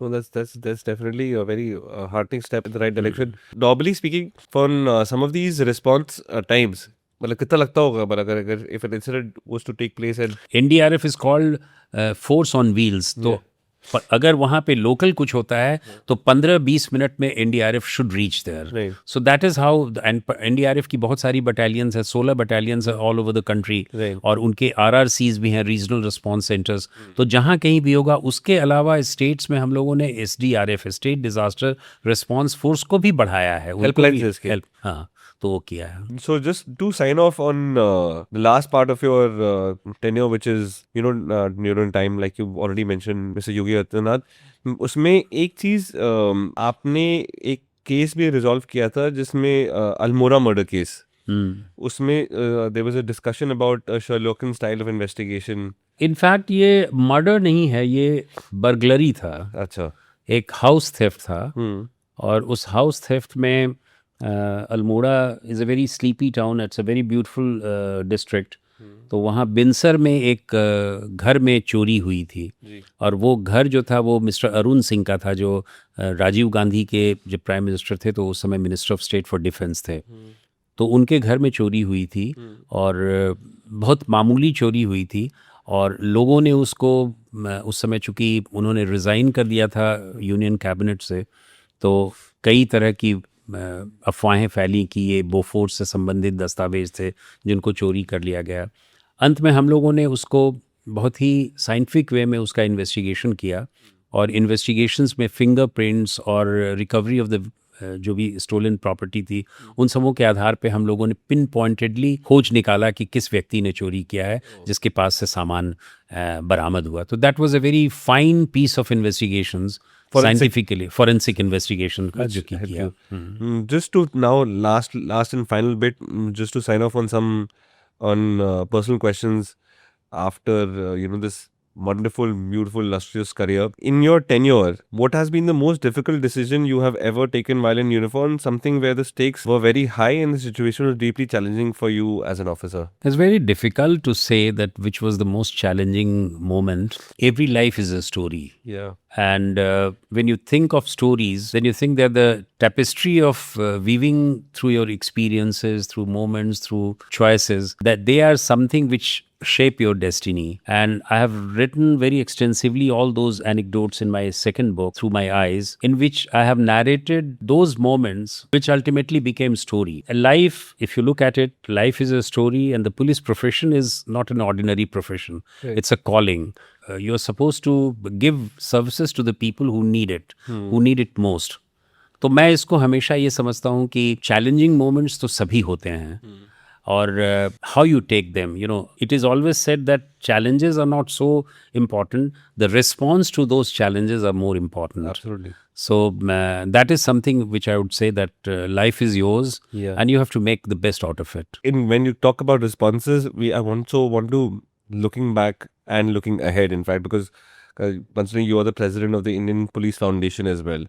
So that's definitely a very heartening step in the right direction. Normally speaking, on some of these response times, मतलब कितना लगता होगा अगर if an incident was to take place and NDRF is called force on wheels. तो अगर वहाँ पे local कुछ होता है तो 15-20 मिनट में NDRF should reach there. So that is how. And NDRF की बहुत सारी बटालियंस है, 16 बटालियंस है ऑल ओवर द कंट्री. और उनके RRCs भी हैं, रीजनल रिस्पॉन्स सेंटर्स. तो जहाँ कहीं भी होगा. उसके अलावा स्टेट्स में हम लोगों ने SDRF, state disaster response force को भी बढ़ाया है. हेल्प. हाँ, तो वो किया है. So just to sign off on the last part of your tenure, which is in time, like you already mentioned, Mr. Yogi Adityanath, उसमें एक चीज आपने एक केस भी रिजॉल्व किया था जिसमें अल्मोड़ा मर्डर केस. उसमें there was a discussion about a Sherlockian style of investigation. In fact ये मर्डर नहीं है, ये बर्गलरी था. अच्छा. एक हाउस थेफ्ट था. और उस हाउस थेफ्ट में Almora is a very sleepy town, it's a very beautiful district. तो वहाँ बिनसर में एक घर में चोरी हुई थी. और वो घर जो था वो मिस्टर अरुण सिंह का था, जो राजीव गांधी के जब प्राइम मिनिस्टर थे तो उस समय minister of state for defence थे. तो उनके घर में चोरी हुई थी और बहुत मामूली चोरी हुई थी. और लोगों ने उसको उस समय चूँकि उन्होंने रिज़ाइन कर दिया था यूनियन कैबिनेट से, तो कई तरह की अफवाहें फैली कि ये बोफोर्स से संबंधित दस्तावेज थे जिनको चोरी कर लिया गया. अंत में हम लोगों ने उसको बहुत ही साइंटिफिक वे में उसका इन्वेस्टिगेशन किया और इन्वेस्टिगेशंस में फिंगरप्रिंट्स और रिकवरी ऑफ द जो भी स्टोलन प्रॉपर्टी थी उन सबों के आधार पे हम लोगों ने पिन पॉइंटेडली खोज निकाला कि किस व्यक्ति ने चोरी किया है जिसके पास से सामान बरामद हुआ. तो that was a very fine piece of investigations, scientifically forensic investigation का जो किया. Just to now last and final bit, just to sign off on some personal questions after this wonderful, beautiful, illustrious career. In your tenure, what has been the most difficult decision you have ever taken while in uniform? Something where the stakes were very high and the situation was deeply challenging for you as an officer. It's very difficult to say that which was the most challenging moment. Every life is a story. Yeah. And when you think of stories, then you think they're the tapestry of weaving through your experiences, through moments, through choices, that they are something which shape your destiny. And I have written very extensively all those anecdotes in my second book, Through My Eyes, in which I have narrated those moments which ultimately became story. And life, if you look at it, life is a story, and the police profession is not an ordinary profession. Right. It's a calling. You're supposed to give services to the people who need it, who need it most. तो मैं इसको हमेशा ये समझता हूँ कि challenging moments तो सभी होते हैं. और how you take them, it is always said that challenges are not so important. The response to those challenges are more important. Absolutely. So that is something which I would say that life is yours, and you have to make the best out of it. When you talk about responses, I also want to, looking back and looking ahead, in fact, because considering you are the president of the Indian Police Foundation as well,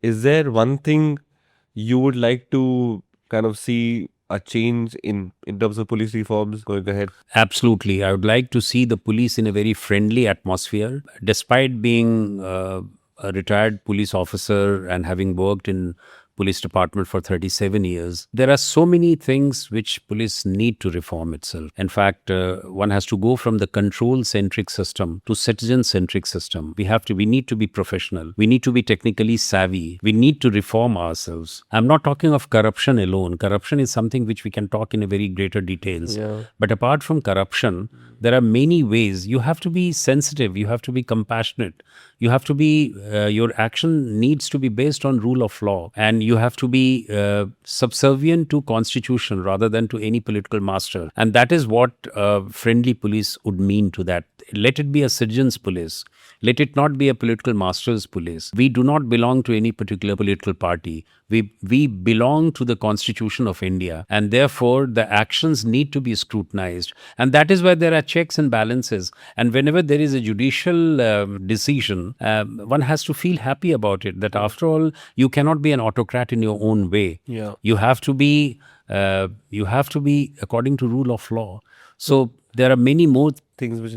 is there one thing you would like to kind of see a change in terms of police reforms going ahead? Absolutely. I would like to see the police in a very friendly atmosphere. Despite being a retired police officer and having worked in police department for 37 years, there are so many things which police need to reform itself. In fact, one has to go from the control-centric system to citizen-centric system. We need to be professional. We need to be technically savvy. We need to reform ourselves. I'm not talking of corruption alone. Corruption is something which we can talk in a very greater details. Yeah. But apart from corruption, there are many ways. You have to be sensitive. You have to be compassionate. You have to be, your action needs to be based on rule of law. And you have to be subservient to constitution rather than to any political master. And that is what friendly police would mean to that. Let it be a citizen's police. Let it not be a political master's police. We do not belong to any particular political party. We belong to the Constitution of India, and therefore the actions need to be scrutinized. And that is why there are checks and balances. And whenever there is a judicial decision, one has to feel happy about it, that after all, you cannot be an autocrat in your own way. Yeah. You have to be according to rule of law. So there are many more things which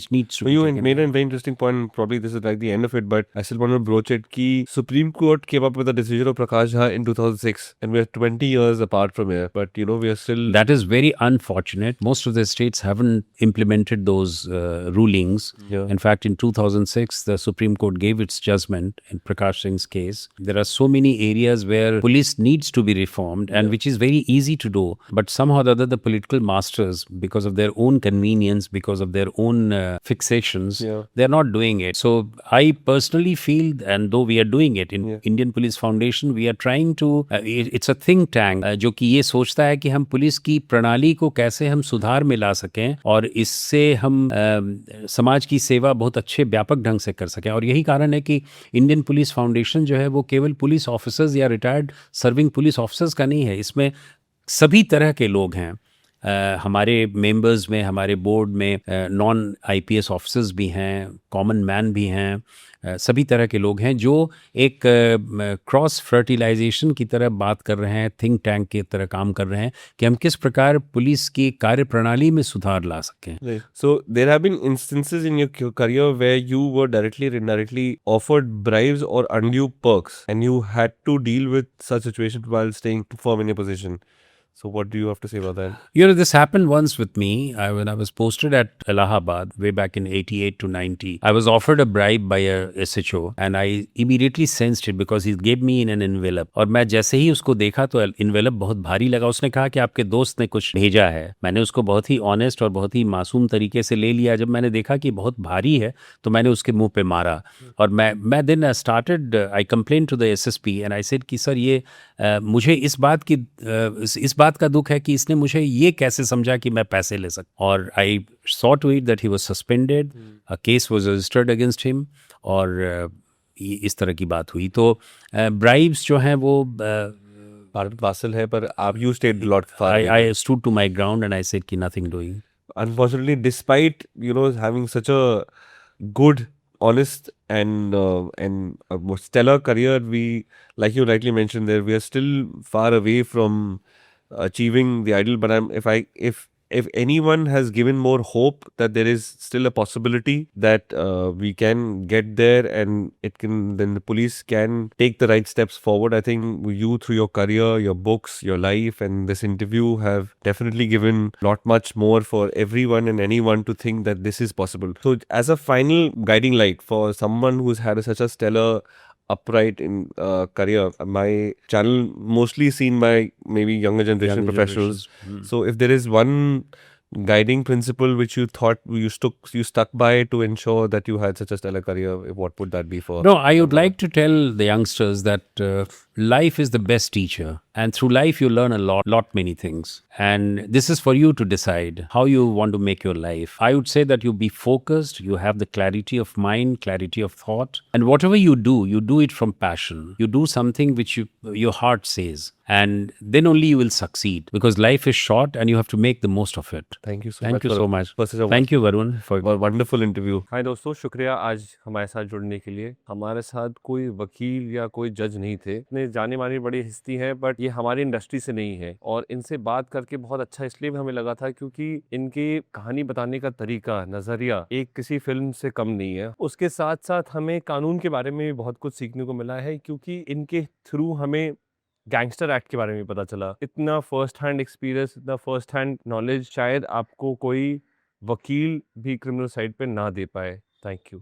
needs to be you made a very interesting point. Probably this is like the end of it, but I still want to broach it. Ki Supreme Court came up with a decision of Prakash Jha in 2006, and we're 20 years apart from here. But we are still. That is very unfortunate. Most of the states haven't implemented those rulings. Yeah. In fact, in 2006, the Supreme Court gave its judgment in Prakash Singh's case. There are so many areas where police needs to be reformed, and which is very easy to do. But somehow or other, the political masters, because of their own convenience, because of their own fixations, Yeah. they're not doing it. So I personally feel, and though we are doing it in Indian Police Foundation, we are trying to, it's a think tank जो कि ये सोचता है कि हम police की प्रणाली को कैसे हम सुधार में ला सकें और इससे हम समाज की सेवा बहुत अच्छे व्यापक ढंग से कर सकें. और यही कारण है कि इंडियन पुलिस फाउंडेशन जो है वो केवल पुलिस ऑफिसर्स या रिटायर्ड सर्विंग पुलिस ऑफिसर्स का नहीं है. इसमें सभी तरह के लोग हैं. हमारे मेंबर्स में, हमारे बोर्ड में नॉन आईपीएस ऑफिसर्स भी हैं, कॉमन मैन भी हैं, सभी तरह के लोग हैं जो एक क्रॉस फर्टिलाइजेशन की तरह बात कर रहे हैं, थिंक टैंक की तरह काम कर रहे हैं कि हम किस प्रकार पुलिस की कार्य प्रणाली में सुधार ला सकें. Right. So there have been instances in your career where you were directly or indirectly offered bribes or undue perks, and you had to deal with such situations while staying firm in your position. So what do you have to say about that? You know, this happened once with me when I was posted at Allahabad way back in 88 to 90. I was offered a bribe by a SHO and I immediately sensed it because he gave me in an envelope. और मैं जैसे ही उसको देखा तो envelope बहुत भारी लगा. उसने कहा कि आपके दोस्त ने कुछ भेजा है. मैंने उसको बहुत ही ऑनेस्ट और बहुत ही मासूम तरीके से ले लिया. जब मैंने देखा कि बहुत भारी है तो मैंने उसके मुंह पे मारा. और मैं then I complained to the SSP and I said कि सर ये मुझे इस बात का दुख है कि इसने मुझे ये कैसे समझा कि मैं पैसे ले सकता. और I saw to it that he was suspended, a case was registered against him और इस तरह की बात हुई. तो ब्राइब्स जो हैं वो Part and parcel है, पर आप you stayed a lot far. I stood to my ground and I said कि nothing doing. Unfortunately, despite having such a good, honest and stellar career, we, like you rightly mentioned there, we are still far away from achieving the ideal. But if anyone has given more hope that there is still a possibility that we can get there and then the police can take the right steps forward, I think you, through your career, your books, your life, and this interview have definitely given lot much more for everyone and anyone to think that this is possible. So as a final guiding light for someone who's had such a stellar upright in career, my channel mostly seen by maybe younger generation professionals. So if there is one guiding principle which you thought you stuck by to ensure that you had such a stellar career, what would that be for? No, I would like to tell the youngsters that life is the best teacher, and through life you learn a lot many things, and this is for you to decide how you want to make your life. I would say that you be focused, you have the clarity of mind, clarity of thought, and whatever you do it from passion. You do something which your heart says, and then only you will succeed, because life is short and you have to make the most of it. Thank you so Thank much. you so much. for such a Thank you, Varun, for wonderful interview. हाय दोस्तों, शुक्रिया आज हमारे साथ जुड़ने के लिए. हमारे साथ कोई वकील या कोई जज नहीं थे. इतने जानी मानी बड़ी हस्ती है, बट ये हमारी इंडस्ट्री से नहीं है. और इनसे बात करके बहुत अच्छा इसलिए भी हमें लगा था क्योंकि इनकी कहानी बताने का तरीका, नजरिया एक किसी फिल्म से कम नहीं है. उसके साथ साथ हमें कानून के बारे में भी बहुत कुछ सीखने को मिला है, क्योंकि इनके थ्रू हमें गैंगस्टर एक्ट के बारे में पता चला. इतना फर्स्ट हैंड एक्सपीरियंस, इतना फर्स्ट हैंड नॉलेज शायद आपको कोई वकील भी क्रिमिनल साइड पे ना दे पाए. Thank you.